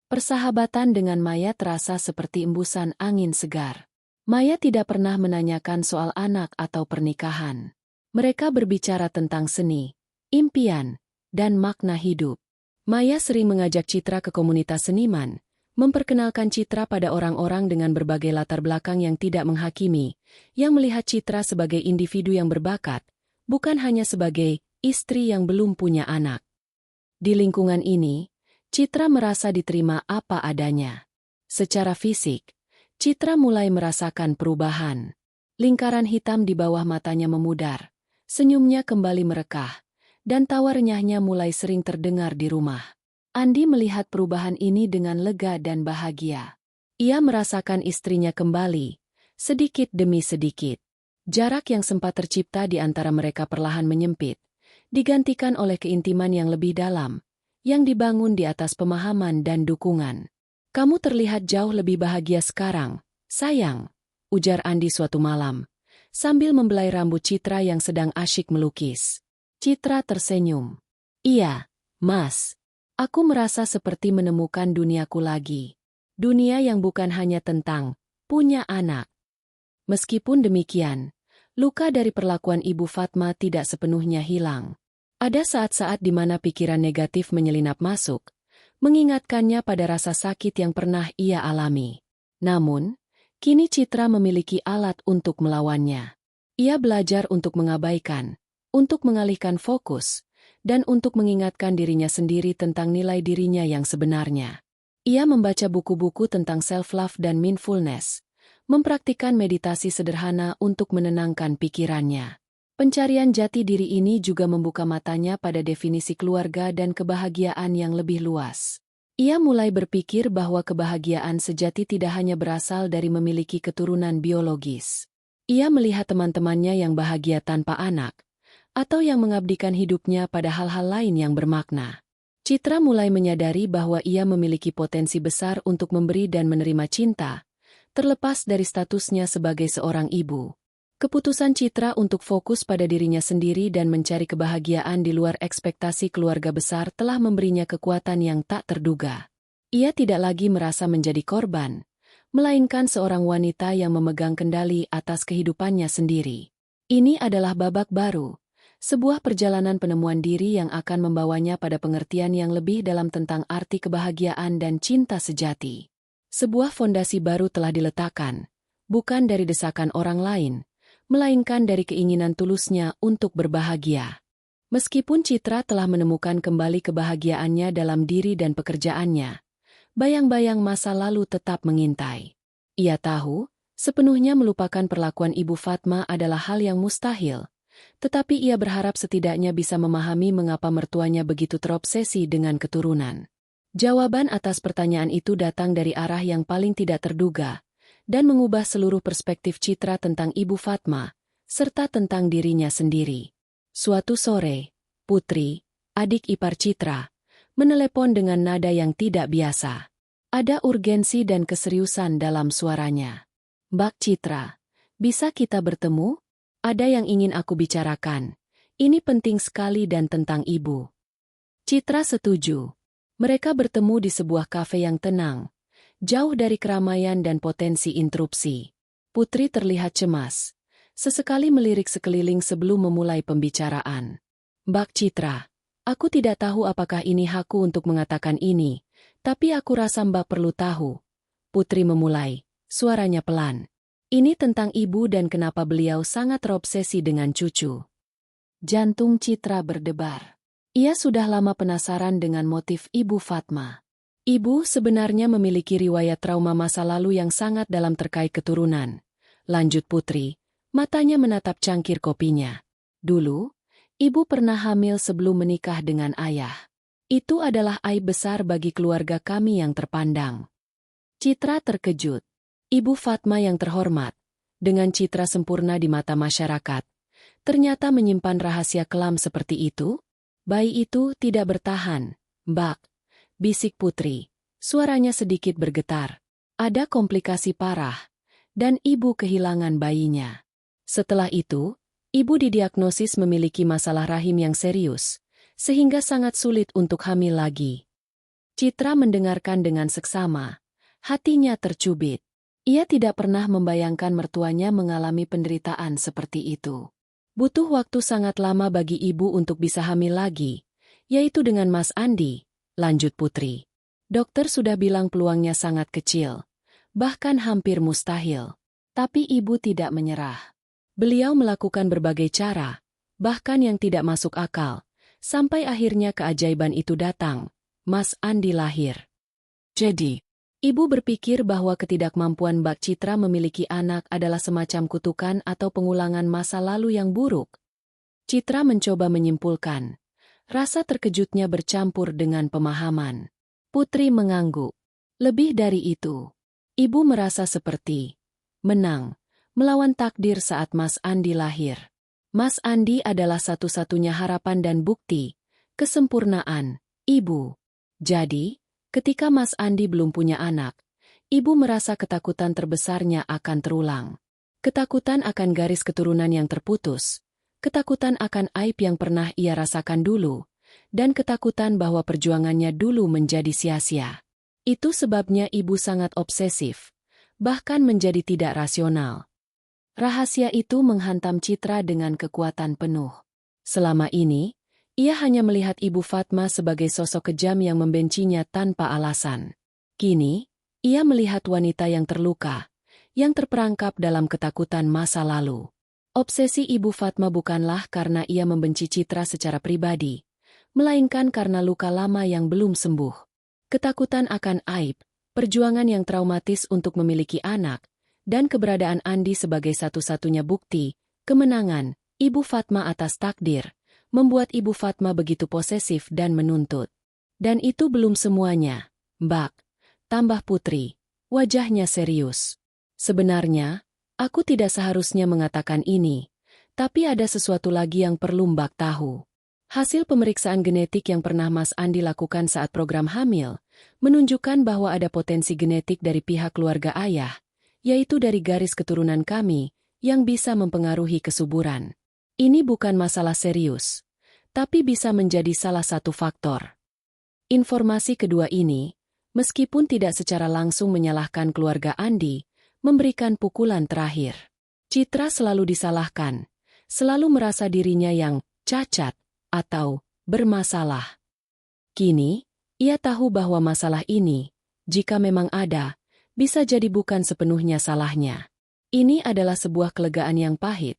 Persahabatan dengan Maya terasa seperti embusan angin segar. Maya tidak pernah menanyakan soal anak atau pernikahan. Mereka berbicara tentang seni, impian, dan makna hidup. Maya sering mengajak Citra ke komunitas seniman, memperkenalkan Citra pada orang-orang dengan berbagai latar belakang yang tidak menghakimi, yang melihat Citra sebagai individu yang berbakat, bukan hanya sebagai istri yang belum punya anak. Di lingkungan ini, Citra merasa diterima apa adanya. Secara fisik, Citra mulai merasakan perubahan. Lingkaran hitam di bawah matanya memudar, senyumnya kembali merekah, dan tawa renyahnya mulai sering terdengar di rumah. Andi melihat perubahan ini dengan lega dan bahagia. Ia merasakan istrinya kembali, sedikit demi sedikit. Jarak yang sempat tercipta di antara mereka perlahan menyempit, digantikan oleh keintiman yang lebih dalam, yang dibangun di atas pemahaman dan dukungan. "Kamu terlihat jauh lebih bahagia sekarang, sayang," ujar Andi suatu malam, sambil membelai rambut Citra yang sedang asyik melukis. Citra tersenyum. "Iya, Mas. Aku merasa seperti menemukan duniaku lagi. Dunia yang bukan hanya tentang punya anak." Meskipun demikian, luka dari perlakuan Ibu Fatma tidak sepenuhnya hilang. Ada saat-saat di mana pikiran negatif menyelinap masuk, mengingatkannya pada rasa sakit yang pernah ia alami. Namun, kini Citra memiliki alat untuk melawannya. Ia belajar untuk mengabaikan, untuk mengalihkan fokus, dan untuk mengingatkan dirinya sendiri tentang nilai dirinya yang sebenarnya. Ia membaca buku-buku tentang self-love dan mindfulness, mempraktikkan meditasi sederhana untuk menenangkan pikirannya. Pencarian jati diri ini juga membuka matanya pada definisi keluarga dan kebahagiaan yang lebih luas. Ia mulai berpikir bahwa kebahagiaan sejati tidak hanya berasal dari memiliki keturunan biologis. Ia melihat teman-temannya yang bahagia tanpa anak, atau yang mengabdikan hidupnya pada hal-hal lain yang bermakna. Citra mulai menyadari bahwa ia memiliki potensi besar untuk memberi dan menerima cinta, terlepas dari statusnya sebagai seorang ibu. Keputusan Citra untuk fokus pada dirinya sendiri dan mencari kebahagiaan di luar ekspektasi keluarga besar telah memberinya kekuatan yang tak terduga. Ia tidak lagi merasa menjadi korban, melainkan seorang wanita yang memegang kendali atas kehidupannya sendiri. Ini adalah babak baru, sebuah perjalanan penemuan diri yang akan membawanya pada pengertian yang lebih dalam tentang arti kebahagiaan dan cinta sejati. Sebuah fondasi baru telah diletakkan, bukan dari desakan orang lain, melainkan dari keinginan tulusnya untuk berbahagia. Meskipun Citra telah menemukan kembali kebahagiaannya dalam diri dan pekerjaannya, bayang-bayang masa lalu tetap mengintai. Ia tahu, sepenuhnya melupakan perlakuan Ibu Fatma adalah hal yang mustahil, tetapi ia berharap setidaknya bisa memahami mengapa mertuanya begitu terobsesi dengan keturunan. Jawaban atas pertanyaan itu datang dari arah yang paling tidak terduga, dan mengubah seluruh perspektif Citra tentang Ibu Fatma, serta tentang dirinya sendiri. Suatu sore, Putri, adik ipar Citra, menelepon dengan nada yang tidak biasa. Ada urgensi dan keseriusan dalam suaranya. "Mbak Citra, bisa kita bertemu? Ada yang ingin aku bicarakan. Ini penting sekali dan tentang Ibu." Citra setuju. Mereka bertemu di sebuah kafe yang tenang, jauh dari keramaian dan potensi interupsi. Putri terlihat cemas, sesekali melirik sekeliling sebelum memulai pembicaraan. "Mbak Citra, aku tidak tahu apakah ini hakku untuk mengatakan ini, tapi aku rasa Mbak perlu tahu." Putri memulai, suaranya pelan. "Ini tentang Ibu dan kenapa beliau sangat terobsesi dengan cucu." Jantung Citra berdebar. Ia sudah lama penasaran dengan motif Ibu Fatma. Ibu sebenarnya memiliki riwayat trauma masa lalu yang sangat dalam terkait keturunan. Lanjut Putri, matanya menatap cangkir kopinya. "Dulu, Ibu pernah hamil sebelum menikah dengan ayah. Itu adalah aib besar bagi keluarga kami yang terpandang." Citra terkejut. Ibu Fatma yang terhormat, dengan citra sempurna di mata masyarakat, ternyata menyimpan rahasia kelam seperti itu? "Bayi itu tidak bertahan, Mbak," bisik Putri. Suaranya sedikit bergetar. "Ada komplikasi parah, dan Ibu kehilangan bayinya. Setelah itu, Ibu didiagnosis memiliki masalah rahim yang serius, sehingga sangat sulit untuk hamil lagi." Citra mendengarkan dengan seksama. Hatinya tercubit. Ia tidak pernah membayangkan mertuanya mengalami penderitaan seperti itu. Butuh waktu sangat lama bagi Ibu untuk bisa hamil lagi, yaitu dengan Mas Andi, lanjut Putri. "Dokter sudah bilang peluangnya sangat kecil, bahkan hampir mustahil. Tapi Ibu tidak menyerah. Beliau melakukan berbagai cara, bahkan yang tidak masuk akal, sampai akhirnya keajaiban itu datang, Mas Andi lahir." "Jadi, Ibu berpikir bahwa ketidakmampuan Mbak Citra memiliki anak adalah semacam kutukan atau pengulangan masa lalu yang buruk. Citra mencoba menyimpulkan. Rasa terkejutnya bercampur dengan pemahaman. Putri mengangguk. Lebih dari itu, ibu merasa seperti menang, melawan takdir saat Mas Andi lahir. Mas Andi adalah satu-satunya harapan dan bukti kesempurnaan ibu. Jadi, ketika Mas Andi belum punya anak, ibu merasa ketakutan terbesarnya akan terulang. Ketakutan akan garis keturunan yang terputus, ketakutan akan aib yang pernah ia rasakan dulu, dan ketakutan bahwa perjuangannya dulu menjadi sia-sia. Itu sebabnya ibu sangat obsesif, bahkan menjadi tidak rasional. Rahasia itu menghantam Citra dengan kekuatan penuh. Selama ini, ia hanya melihat Ibu Fatma sebagai sosok kejam yang membencinya tanpa alasan. Kini, ia melihat wanita yang terluka, yang terperangkap dalam ketakutan masa lalu. Obsesi Ibu Fatma bukanlah karena ia membenci Citra secara pribadi, melainkan karena luka lama yang belum sembuh. Ketakutan akan aib, perjuangan yang traumatis untuk memiliki anak, dan keberadaan Andi sebagai satu-satunya bukti, kemenangan, Ibu Fatma atas takdir, membuat Ibu Fatma begitu posesif dan menuntut. Dan itu belum semuanya, Mbak, tambah Putri, wajahnya serius. Sebenarnya, aku tidak seharusnya mengatakan ini, tapi ada sesuatu lagi yang perlu Mbak tahu. Hasil pemeriksaan genetik yang pernah Mas Andi lakukan saat program hamil, menunjukkan bahwa ada potensi genetik dari pihak keluarga ayah, yaitu dari garis keturunan kami, yang bisa mempengaruhi kesuburan. Ini bukan masalah serius, tapi bisa menjadi salah satu faktor. Informasi kedua ini, meskipun tidak secara langsung menyalahkan keluarga Andi, memberikan pukulan terakhir. Citra selalu disalahkan, selalu merasa dirinya yang cacat atau bermasalah. Kini, ia tahu bahwa masalah ini, jika memang ada, bisa jadi bukan sepenuhnya salahnya. Ini adalah sebuah kelegaan yang pahit,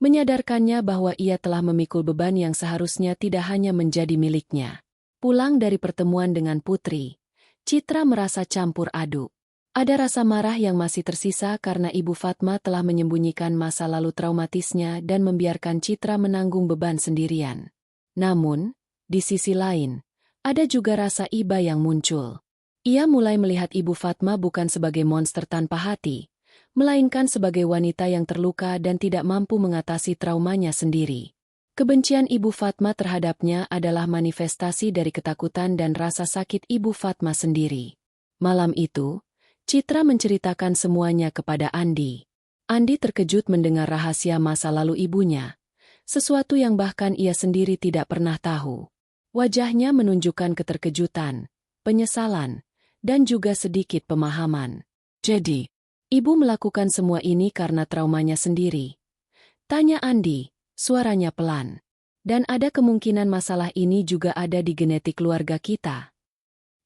menyadarkannya bahwa ia telah memikul beban yang seharusnya tidak hanya menjadi miliknya. Pulang dari pertemuan dengan Putri, Citra merasa campur aduk. Ada rasa marah yang masih tersisa karena Ibu Fatma telah menyembunyikan masa lalu traumatisnya dan membiarkan Citra menanggung beban sendirian. Namun, di sisi lain, ada juga rasa iba yang muncul. Ia mulai melihat Ibu Fatma bukan sebagai monster tanpa hati, melainkan sebagai wanita yang terluka dan tidak mampu mengatasi traumanya sendiri. Kebencian Ibu Fatma terhadapnya adalah manifestasi dari ketakutan dan rasa sakit Ibu Fatma sendiri. Malam itu, Citra menceritakan semuanya kepada Andi. Andi terkejut mendengar rahasia masa lalu ibunya, sesuatu yang bahkan ia sendiri tidak pernah tahu. Wajahnya menunjukkan keterkejutan, penyesalan, dan juga sedikit pemahaman. Jadi, ibu melakukan semua ini karena traumanya sendiri? Tanya Andi, suaranya pelan. Dan ada kemungkinan masalah ini juga ada di genetik keluarga kita.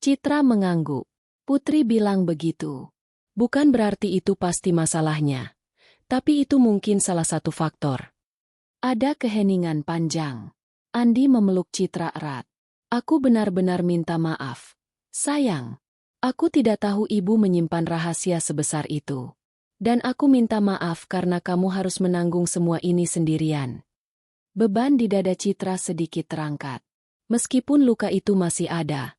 Citra mengangguk. Putri bilang begitu. Bukan berarti itu pasti masalahnya. Tapi itu mungkin salah satu faktor. Ada keheningan panjang. Andi memeluk Citra erat. Aku benar-benar minta maaf. Sayang, aku tidak tahu ibu menyimpan rahasia sebesar itu. Dan aku minta maaf karena kamu harus menanggung semua ini sendirian. Beban di dada Citra sedikit terangkat. Meskipun luka itu masih ada,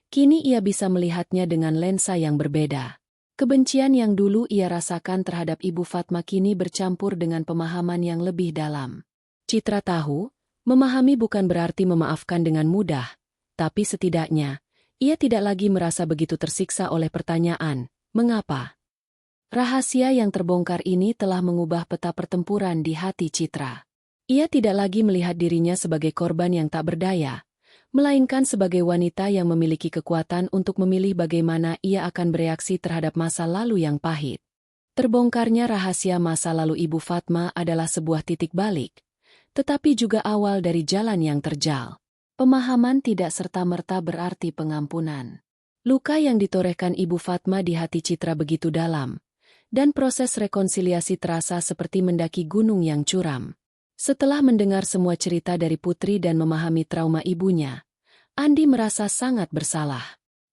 kini ia bisa melihatnya dengan lensa yang berbeda. Kebencian yang dulu ia rasakan terhadap Ibu Fatma kini bercampur dengan pemahaman yang lebih dalam. Citra tahu, memahami bukan berarti memaafkan dengan mudah, tapi setidaknya, ia tidak lagi merasa begitu tersiksa oleh pertanyaan, mengapa? Rahasia yang terbongkar ini telah mengubah peta pertempuran di hati Citra. Ia tidak lagi melihat dirinya sebagai korban yang tak berdaya, melainkan sebagai wanita yang memiliki kekuatan untuk memilih bagaimana ia akan bereaksi terhadap masa lalu yang pahit. Terbongkarnya rahasia masa lalu Ibu Fatma adalah sebuah titik balik, tetapi juga awal dari jalan yang terjal. Pemahaman tidak serta-merta berarti pengampunan. Luka yang ditorehkan Ibu Fatma di hati Citra begitu dalam, dan proses rekonsiliasi terasa seperti mendaki gunung yang curam. Setelah mendengar semua cerita dari Putri dan memahami trauma ibunya, Andi merasa sangat bersalah.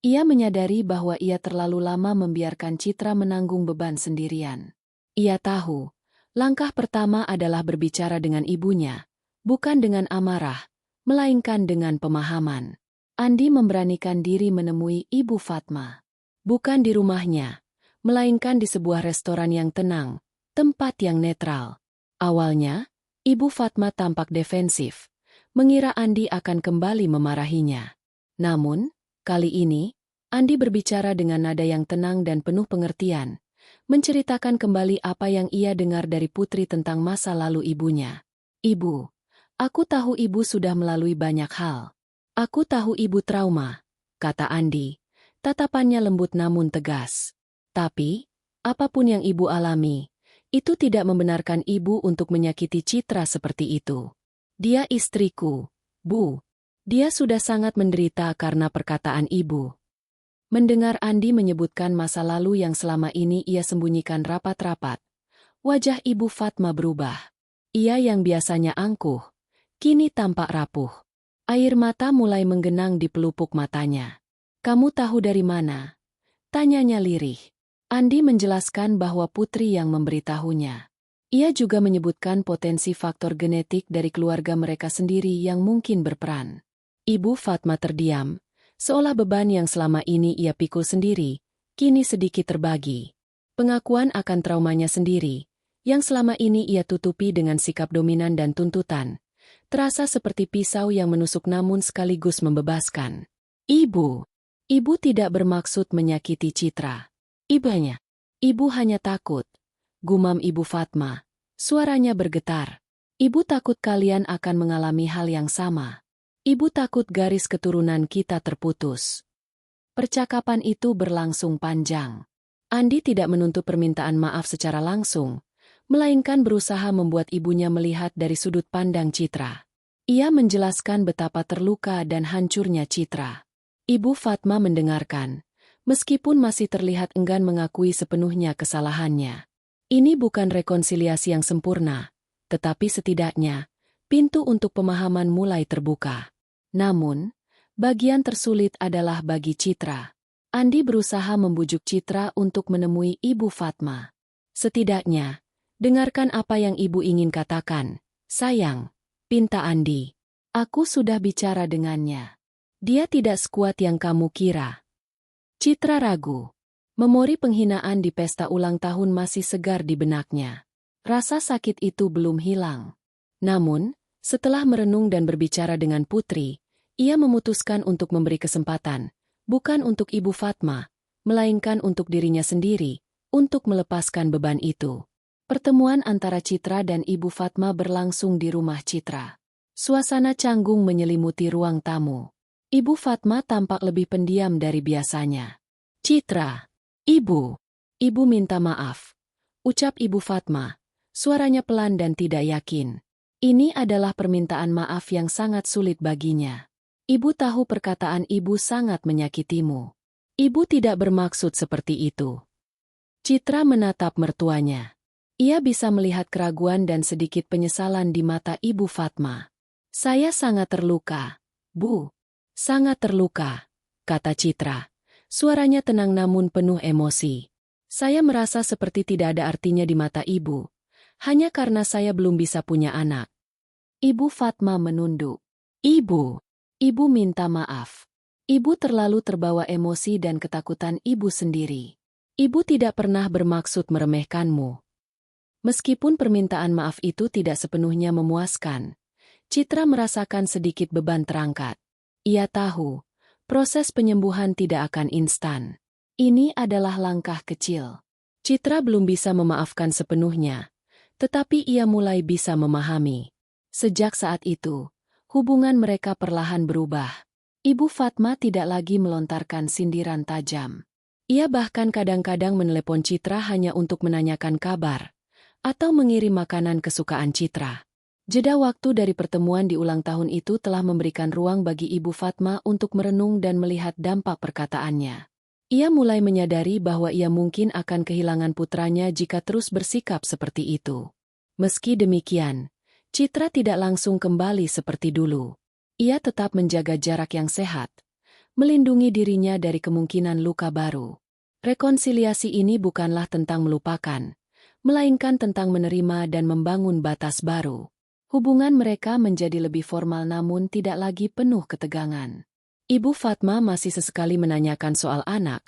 Ia menyadari bahwa ia terlalu lama membiarkan Citra menanggung beban sendirian. Ia tahu, langkah pertama adalah berbicara dengan ibunya, bukan dengan amarah, melainkan dengan pemahaman. Andi memberanikan diri menemui Ibu Fatma. Bukan di rumahnya, melainkan di sebuah restoran yang tenang, tempat yang netral. Awalnya, Ibu Fatma tampak defensif, mengira Andi akan kembali memarahinya. Namun, kali ini, Andi berbicara dengan nada yang tenang dan penuh pengertian, menceritakan kembali apa yang ia dengar dari Putri tentang masa lalu ibunya. "Ibu, aku tahu ibu sudah melalui banyak hal. Aku tahu ibu trauma," kata Andi. Tatapannya lembut namun tegas. "Tapi, apapun yang ibu alami, itu tidak membenarkan ibu untuk menyakiti Citra seperti itu. Dia istriku, Bu. Dia sudah sangat menderita karena perkataan ibu." Mendengar Andi menyebutkan masa lalu yang selama ini ia sembunyikan rapat-rapat, wajah Ibu Fatma berubah. Ia yang biasanya angkuh, kini tampak rapuh. Air mata mulai menggenang di pelupuk matanya. "Kamu tahu dari mana?" tanyanya lirih. Andi menjelaskan bahwa Putri yang memberitahunya. Ia juga menyebutkan potensi faktor genetik dari keluarga mereka sendiri yang mungkin berperan. Ibu Fatma terdiam, seolah beban yang selama ini ia pikul sendiri, kini sedikit terbagi. Pengakuan akan traumanya sendiri, yang selama ini ia tutupi dengan sikap dominan dan tuntutan, terasa seperti pisau yang menusuk namun sekaligus membebaskan. Ibu tidak bermaksud menyakiti Citra. Ibu hanya takut," gumam Ibu Fatma. Suaranya bergetar. "Ibu takut kalian akan mengalami hal yang sama. Ibu takut garis keturunan kita terputus." Percakapan itu berlangsung panjang. Andi tidak menuntut permintaan maaf secara langsung, melainkan berusaha membuat ibunya melihat dari sudut pandang Citra. Ia menjelaskan betapa terluka dan hancurnya Citra. Ibu Fatma mendengarkan, meskipun masih terlihat enggan mengakui sepenuhnya kesalahannya. Ini bukan rekonsiliasi yang sempurna, tetapi setidaknya, pintu untuk pemahaman mulai terbuka. Namun, bagian tersulit adalah bagi Citra. Andi berusaha membujuk Citra untuk menemui Ibu Fatma. "Setidaknya, dengarkan apa yang ibu ingin katakan, sayang," pinta Andi. "Aku sudah bicara dengannya. Dia tidak sekuat yang kamu kira." Citra ragu. Memori penghinaan di pesta ulang tahun masih segar di benaknya. Rasa sakit itu belum hilang. Namun, setelah merenung dan berbicara dengan Putri, ia memutuskan untuk memberi kesempatan, bukan untuk Ibu Fatma, melainkan untuk dirinya sendiri, untuk melepaskan beban itu. Pertemuan antara Citra dan Ibu Fatma berlangsung di rumah Citra. Suasana canggung menyelimuti ruang tamu. Ibu Fatma tampak lebih pendiam dari biasanya. "Citra, Ibu minta maaf," ucap Ibu Fatma, suaranya pelan dan tidak yakin. Ini adalah permintaan maaf yang sangat sulit baginya. "Ibu tahu perkataan ibu sangat menyakitimu. Ibu tidak bermaksud seperti itu." Citra menatap mertuanya. Ia bisa melihat keraguan dan sedikit penyesalan di mata Ibu Fatma. "Saya sangat terluka, Bu. Sangat terluka," kata Citra. Suaranya tenang namun penuh emosi. "Saya merasa seperti tidak ada artinya di mata ibu, hanya karena saya belum bisa punya anak." Ibu Fatma menunduk. Ibu minta maaf. Ibu terlalu terbawa emosi dan ketakutan ibu sendiri. Ibu tidak pernah bermaksud meremehkanmu." Meskipun permintaan maaf itu tidak sepenuhnya memuaskan, Citra merasakan sedikit beban terangkat. Ia tahu, proses penyembuhan tidak akan instan. Ini adalah langkah kecil. Citra belum bisa memaafkan sepenuhnya, tetapi ia mulai bisa memahami. Sejak saat itu, hubungan mereka perlahan berubah. Ibu Fatma tidak lagi melontarkan sindiran tajam. Ia bahkan kadang-kadang menelepon Citra hanya untuk menanyakan kabar, atau mengirim makanan kesukaan Citra. Jeda waktu dari pertemuan di ulang tahun itu telah memberikan ruang bagi Ibu Fatma untuk merenung dan melihat dampak perkataannya. Ia mulai menyadari bahwa ia mungkin akan kehilangan putranya jika terus bersikap seperti itu. Meski demikian, Citra tidak langsung kembali seperti dulu. Ia tetap menjaga jarak yang sehat, melindungi dirinya dari kemungkinan luka baru. Rekonsiliasi ini bukanlah tentang melupakan, melainkan tentang menerima dan membangun batas baru. Hubungan mereka menjadi lebih formal namun tidak lagi penuh ketegangan. Ibu Fatma masih sesekali menanyakan soal anak,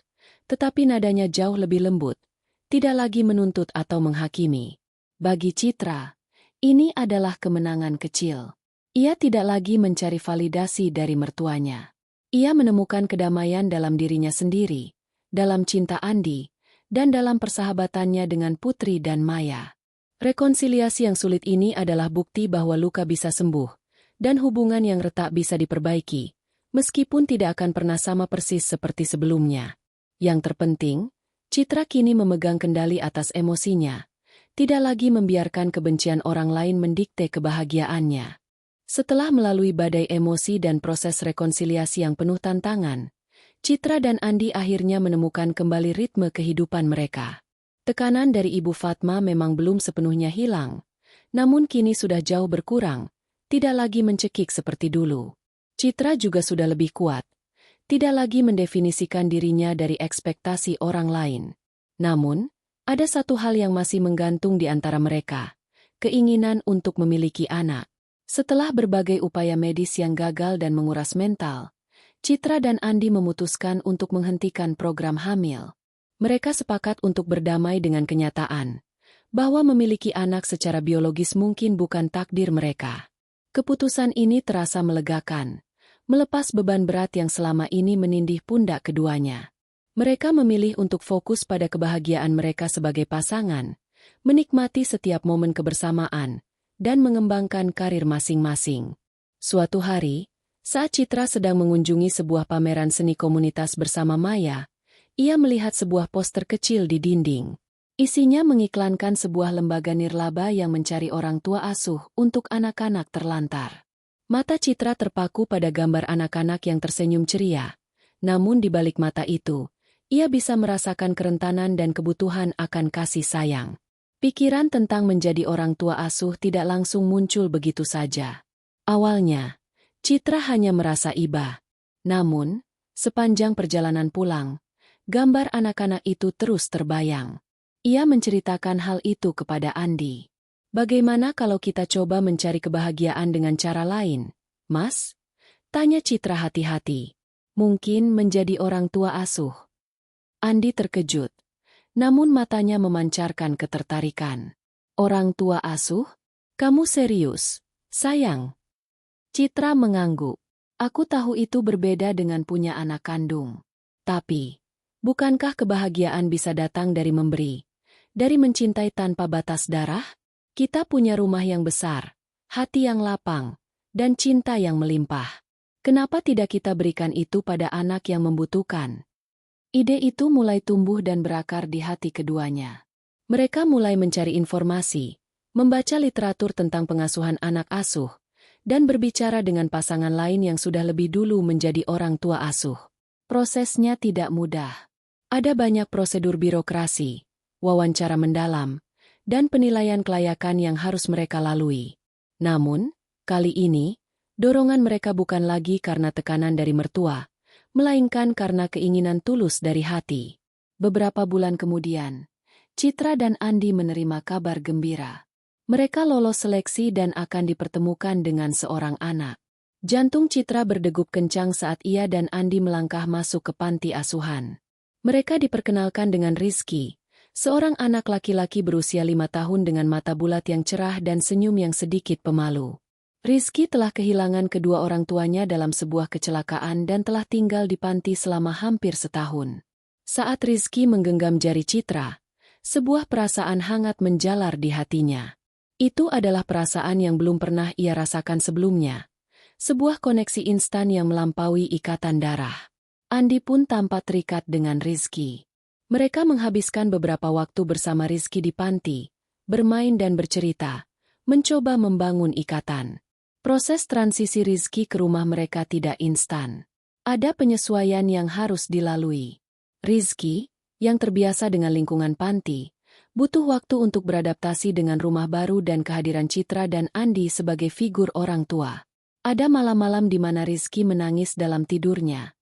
tetapi nadanya jauh lebih lembut, tidak lagi menuntut atau menghakimi. Bagi Citra, ini adalah kemenangan kecil. Ia tidak lagi mencari validasi dari mertuanya. Ia menemukan kedamaian dalam dirinya sendiri, dalam cinta Andi, dan dalam persahabatannya dengan Putri dan Maya. Rekonsiliasi yang sulit ini adalah bukti bahwa luka bisa sembuh, dan hubungan yang retak bisa diperbaiki, meskipun tidak akan pernah sama persis seperti sebelumnya. Yang terpenting, Citra kini memegang kendali atas emosinya, tidak lagi membiarkan kebencian orang lain mendikte kebahagiaannya. Setelah melalui badai emosi dan proses rekonsiliasi yang penuh tantangan, Citra dan Andi akhirnya menemukan kembali ritme kehidupan mereka. Tekanan dari Ibu Fatma memang belum sepenuhnya hilang, namun kini sudah jauh berkurang, tidak lagi mencekik seperti dulu. Citra juga sudah lebih kuat, tidak lagi mendefinisikan dirinya dari ekspektasi orang lain. Namun, ada satu hal yang masih menggantung di antara mereka, keinginan untuk memiliki anak. Setelah berbagai upaya medis yang gagal dan menguras mental, Citra dan Andi memutuskan untuk menghentikan program hamil. Mereka sepakat untuk berdamai dengan kenyataan bahwa memiliki anak secara biologis mungkin bukan takdir mereka. Keputusan ini terasa melegakan, melepas beban berat yang selama ini menindih pundak keduanya. Mereka memilih untuk fokus pada kebahagiaan mereka sebagai pasangan, menikmati setiap momen kebersamaan, dan mengembangkan karir masing-masing. Suatu hari, saat Citra sedang mengunjungi sebuah pameran seni komunitas bersama Maya, ia melihat sebuah poster kecil di dinding. Isinya mengiklankan sebuah lembaga nirlaba yang mencari orang tua asuh untuk anak-anak terlantar. Mata Citra terpaku pada gambar anak-anak yang tersenyum ceria. Namun di balik mata itu, ia bisa merasakan kerentanan dan kebutuhan akan kasih sayang. Pikiran tentang menjadi orang tua asuh tidak langsung muncul begitu saja. Awalnya, Citra hanya merasa iba. Namun, sepanjang perjalanan pulang, gambar anak-anak itu terus terbayang. Ia menceritakan hal itu kepada Andi. "Bagaimana kalau kita coba mencari kebahagiaan dengan cara lain, Mas?" tanya Citra hati-hati. "Mungkin menjadi orang tua asuh." Andi terkejut. Namun matanya memancarkan ketertarikan. "Orang tua asuh? Kamu serius, sayang?" Citra mengangguk. "Aku tahu itu berbeda dengan punya anak kandung. Tapi, bukankah kebahagiaan bisa datang dari memberi, dari mencintai tanpa batas darah? Kita punya rumah yang besar, hati yang lapang, dan cinta yang melimpah. Kenapa tidak kita berikan itu pada anak yang membutuhkan?" Ide itu mulai tumbuh dan berakar di hati keduanya. Mereka mulai mencari informasi, membaca literatur tentang pengasuhan anak asuh, dan berbicara dengan pasangan lain yang sudah lebih dulu menjadi orang tua asuh. Prosesnya tidak mudah. Ada banyak prosedur birokrasi, wawancara mendalam, dan penilaian kelayakan yang harus mereka lalui. Namun, kali ini, dorongan mereka bukan lagi karena tekanan dari mertua, melainkan karena keinginan tulus dari hati. Beberapa bulan kemudian, Citra dan Andi menerima kabar gembira. Mereka lolos seleksi dan akan dipertemukan dengan seorang anak. Jantung Citra berdegup kencang saat ia dan Andi melangkah masuk ke panti asuhan. Mereka diperkenalkan dengan Rizky, seorang anak laki-laki berusia 5 tahun dengan mata bulat yang cerah dan senyum yang sedikit pemalu. Rizky telah kehilangan kedua orang tuanya dalam sebuah kecelakaan dan telah tinggal di panti selama hampir setahun. Saat Rizky menggenggam jari Citra, sebuah perasaan hangat menjalar di hatinya. Itu adalah perasaan yang belum pernah ia rasakan sebelumnya. Sebuah koneksi instan yang melampaui ikatan darah. Andi pun tampak terikat dengan Rizky. Mereka menghabiskan beberapa waktu bersama Rizky di panti, bermain dan bercerita, mencoba membangun ikatan. Proses transisi Rizky ke rumah mereka tidak instan. Ada penyesuaian yang harus dilalui. Rizky, yang terbiasa dengan lingkungan panti, butuh waktu untuk beradaptasi dengan rumah baru dan kehadiran Citra dan Andi sebagai figur orang tua. Ada malam-malam di mana Rizky menangis dalam tidurnya,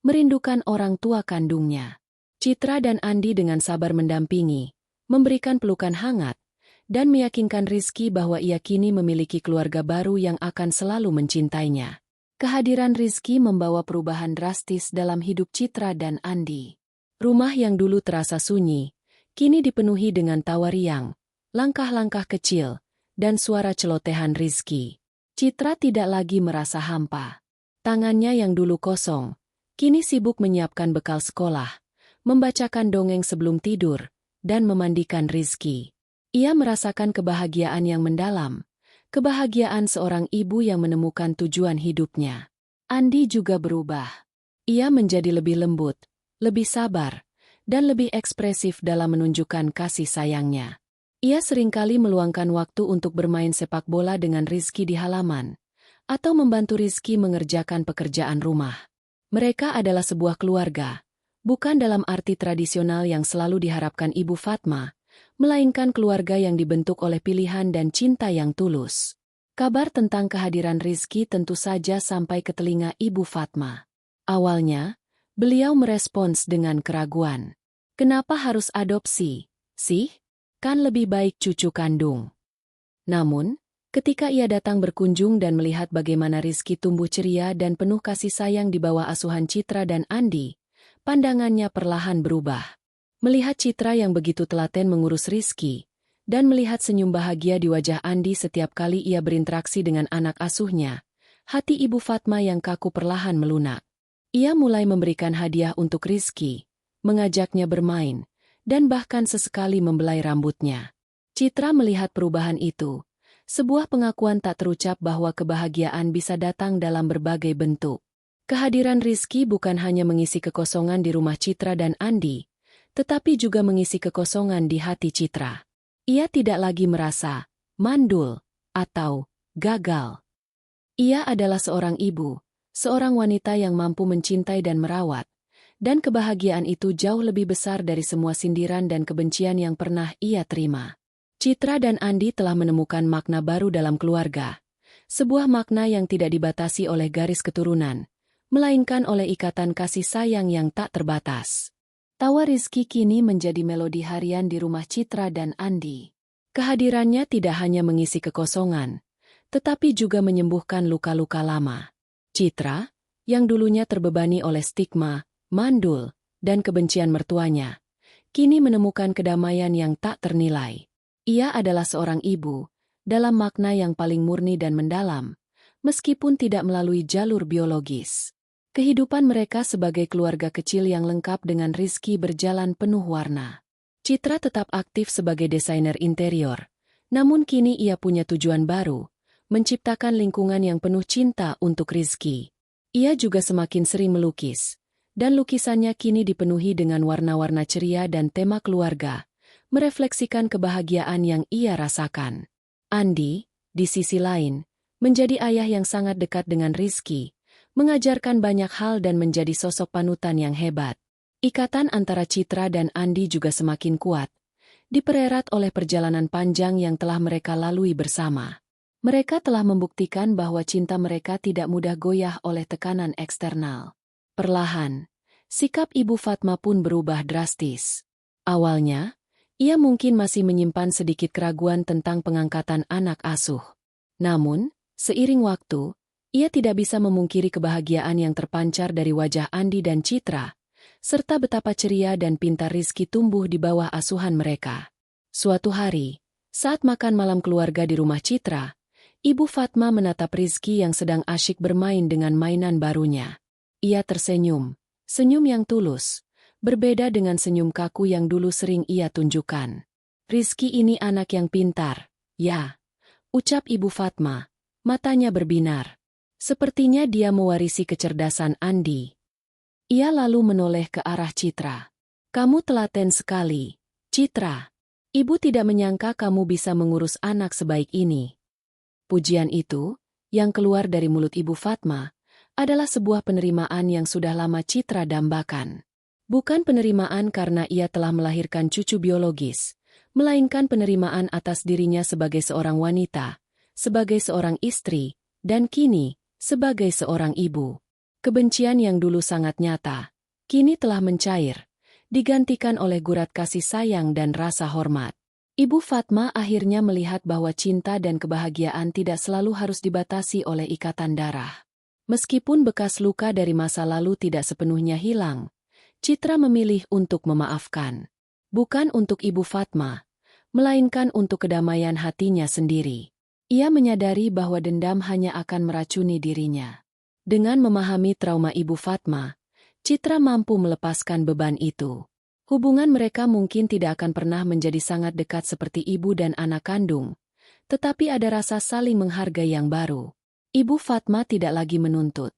merindukan orang tua kandungnya. Citra dan Andi dengan sabar mendampingi, memberikan pelukan hangat, dan meyakinkan Rizky bahwa ia kini memiliki keluarga baru yang akan selalu mencintainya. Kehadiran Rizky membawa perubahan drastis dalam hidup Citra dan Andi. Rumah yang dulu terasa sunyi, kini dipenuhi dengan tawa riang, langkah-langkah kecil, dan suara celotehan Rizky. Citra tidak lagi merasa hampa. Tangannya yang dulu kosong, kini sibuk menyiapkan bekal sekolah, membacakan dongeng sebelum tidur, dan memandikan Rizky. Ia merasakan kebahagiaan yang mendalam, kebahagiaan seorang ibu yang menemukan tujuan hidupnya. Andi juga berubah. Ia menjadi lebih lembut, lebih sabar, dan lebih ekspresif dalam menunjukkan kasih sayangnya. Ia seringkali meluangkan waktu untuk bermain sepak bola dengan Rizky di halaman, atau membantu Rizky mengerjakan pekerjaan rumah. Mereka adalah sebuah keluarga, bukan dalam arti tradisional yang selalu diharapkan Ibu Fatma, melainkan keluarga yang dibentuk oleh pilihan dan cinta yang tulus. Kabar tentang kehadiran Rizky tentu saja sampai ke telinga Ibu Fatma. Awalnya, beliau merespons dengan keraguan. Kenapa harus adopsi, sih? Kan lebih baik cucu kandung. Namun, ketika ia datang berkunjung dan melihat bagaimana Rizky tumbuh ceria dan penuh kasih sayang di bawah asuhan Citra dan Andi, pandangannya perlahan berubah. Melihat Citra yang begitu telaten mengurus Rizky, dan melihat senyum bahagia di wajah Andi setiap kali ia berinteraksi dengan anak asuhnya, hati Ibu Fatma yang kaku perlahan melunak. Ia mulai memberikan hadiah untuk Rizky, mengajaknya bermain, dan bahkan sesekali membelai rambutnya. Citra melihat perubahan itu, sebuah pengakuan tak terucap bahwa kebahagiaan bisa datang dalam berbagai bentuk. Kehadiran Rizky bukan hanya mengisi kekosongan di rumah Citra dan Andi, tetapi juga mengisi kekosongan di hati Citra. Ia tidak lagi merasa mandul atau gagal. Ia adalah seorang ibu, seorang wanita yang mampu mencintai dan merawat, dan kebahagiaan itu jauh lebih besar dari semua sindiran dan kebencian yang pernah ia terima. Citra dan Andi telah menemukan makna baru dalam keluarga, sebuah makna yang tidak dibatasi oleh garis keturunan, melainkan oleh ikatan kasih sayang yang tak terbatas. Tawa Rizky kini menjadi melodi harian di rumah Citra dan Andi. Kehadirannya tidak hanya mengisi kekosongan, tetapi juga menyembuhkan luka-luka lama. Citra, yang dulunya terbebani oleh stigma, mandul, dan kebencian mertuanya, kini menemukan kedamaian yang tak ternilai. Ia adalah seorang ibu, dalam makna yang paling murni dan mendalam, meskipun tidak melalui jalur biologis. Kehidupan mereka sebagai keluarga kecil yang lengkap dengan Rizky berjalan penuh warna. Citra tetap aktif sebagai desainer interior, namun kini ia punya tujuan baru, menciptakan lingkungan yang penuh cinta untuk Rizky. Ia juga semakin sering melukis, dan lukisannya kini dipenuhi dengan warna-warna ceria dan tema keluarga, merefleksikan kebahagiaan yang ia rasakan. Andi, di sisi lain, menjadi ayah yang sangat dekat dengan Rizky, mengajarkan banyak hal dan menjadi sosok panutan yang hebat. Ikatan antara Citra dan Andi juga semakin kuat, dipererat oleh perjalanan panjang yang telah mereka lalui bersama. Mereka telah membuktikan bahwa cinta mereka tidak mudah goyah oleh tekanan eksternal. Perlahan, sikap Ibu Fatma pun berubah drastis. Awalnya, ia mungkin masih menyimpan sedikit keraguan tentang pengangkatan anak asuh. Namun, seiring waktu, ia tidak bisa memungkiri kebahagiaan yang terpancar dari wajah Andi dan Citra, serta betapa ceria dan pintar Rizky tumbuh di bawah asuhan mereka. Suatu hari, saat makan malam keluarga di rumah Citra, Ibu Fatma menatap Rizky yang sedang asyik bermain dengan mainan barunya. Ia tersenyum, senyum yang tulus, berbeda dengan senyum kaku yang dulu sering ia tunjukkan. Rizky ini anak yang pintar, ya, ucap Ibu Fatma, matanya berbinar. Sepertinya dia mewarisi kecerdasan Andi. Ia lalu menoleh ke arah Citra. Kamu telaten sekali, Citra. Ibu tidak menyangka kamu bisa mengurus anak sebaik ini. Pujian itu, yang keluar dari mulut Ibu Fatma, adalah sebuah penerimaan yang sudah lama Citra dambakan. Bukan penerimaan karena ia telah melahirkan cucu biologis, melainkan penerimaan atas dirinya sebagai seorang wanita, sebagai seorang istri, dan kini, sebagai seorang ibu. Kebencian yang dulu sangat nyata, kini telah mencair, digantikan oleh gurat kasih sayang dan rasa hormat. Ibu Fatma akhirnya melihat bahwa cinta dan kebahagiaan tidak selalu harus dibatasi oleh ikatan darah. Meskipun bekas luka dari masa lalu tidak sepenuhnya hilang, Citra memilih untuk memaafkan. Bukan untuk Ibu Fatma, melainkan untuk kedamaian hatinya sendiri. Ia menyadari bahwa dendam hanya akan meracuni dirinya. Dengan memahami trauma Ibu Fatma, Citra mampu melepaskan beban itu. Hubungan mereka mungkin tidak akan pernah menjadi sangat dekat seperti ibu dan anak kandung, tetapi ada rasa saling menghargai yang baru. Ibu Fatma tidak lagi menuntut,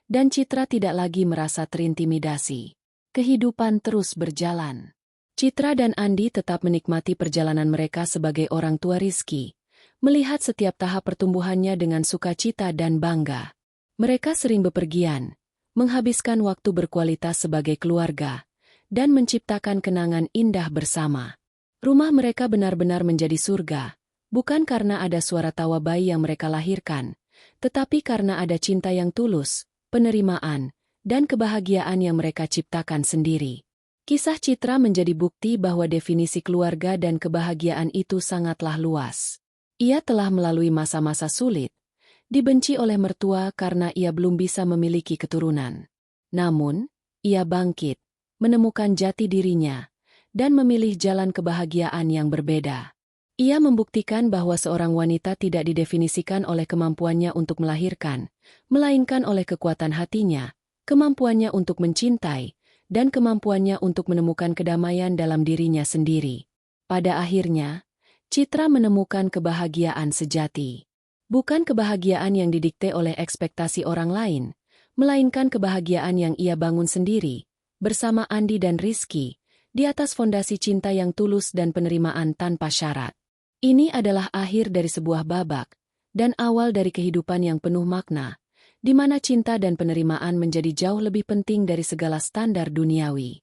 dan Citra tidak lagi merasa terintimidasi. Kehidupan terus berjalan. Citra dan Andi tetap menikmati perjalanan mereka sebagai orang tua Rizky, melihat setiap tahap pertumbuhannya dengan sukacita dan bangga. Mereka sering bepergian, menghabiskan waktu berkualitas sebagai keluarga, dan menciptakan kenangan indah bersama. Rumah mereka benar-benar menjadi surga, bukan karena ada suara tawa bayi yang mereka lahirkan, tetapi karena ada cinta yang tulus, penerimaan, dan kebahagiaan yang mereka ciptakan sendiri. Kisah Citra menjadi bukti bahwa definisi keluarga dan kebahagiaan itu sangatlah luas. Ia telah melalui masa-masa sulit, dibenci oleh mertua karena ia belum bisa memiliki keturunan. Namun, ia bangkit, menemukan jati dirinya, dan memilih jalan kebahagiaan yang berbeda. Ia membuktikan bahwa seorang wanita tidak didefinisikan oleh kemampuannya untuk melahirkan, melainkan oleh kekuatan hatinya, kemampuannya untuk mencintai, dan kemampuannya untuk menemukan kedamaian dalam dirinya sendiri. Pada akhirnya, Citra menemukan kebahagiaan sejati. Bukan kebahagiaan yang didikte oleh ekspektasi orang lain, melainkan kebahagiaan yang ia bangun sendiri, bersama Andi dan Rizky, di atas fondasi cinta yang tulus dan penerimaan tanpa syarat. Ini adalah akhir dari sebuah babak, dan awal dari kehidupan yang penuh makna, di mana cinta dan penerimaan menjadi jauh lebih penting dari segala standar duniawi.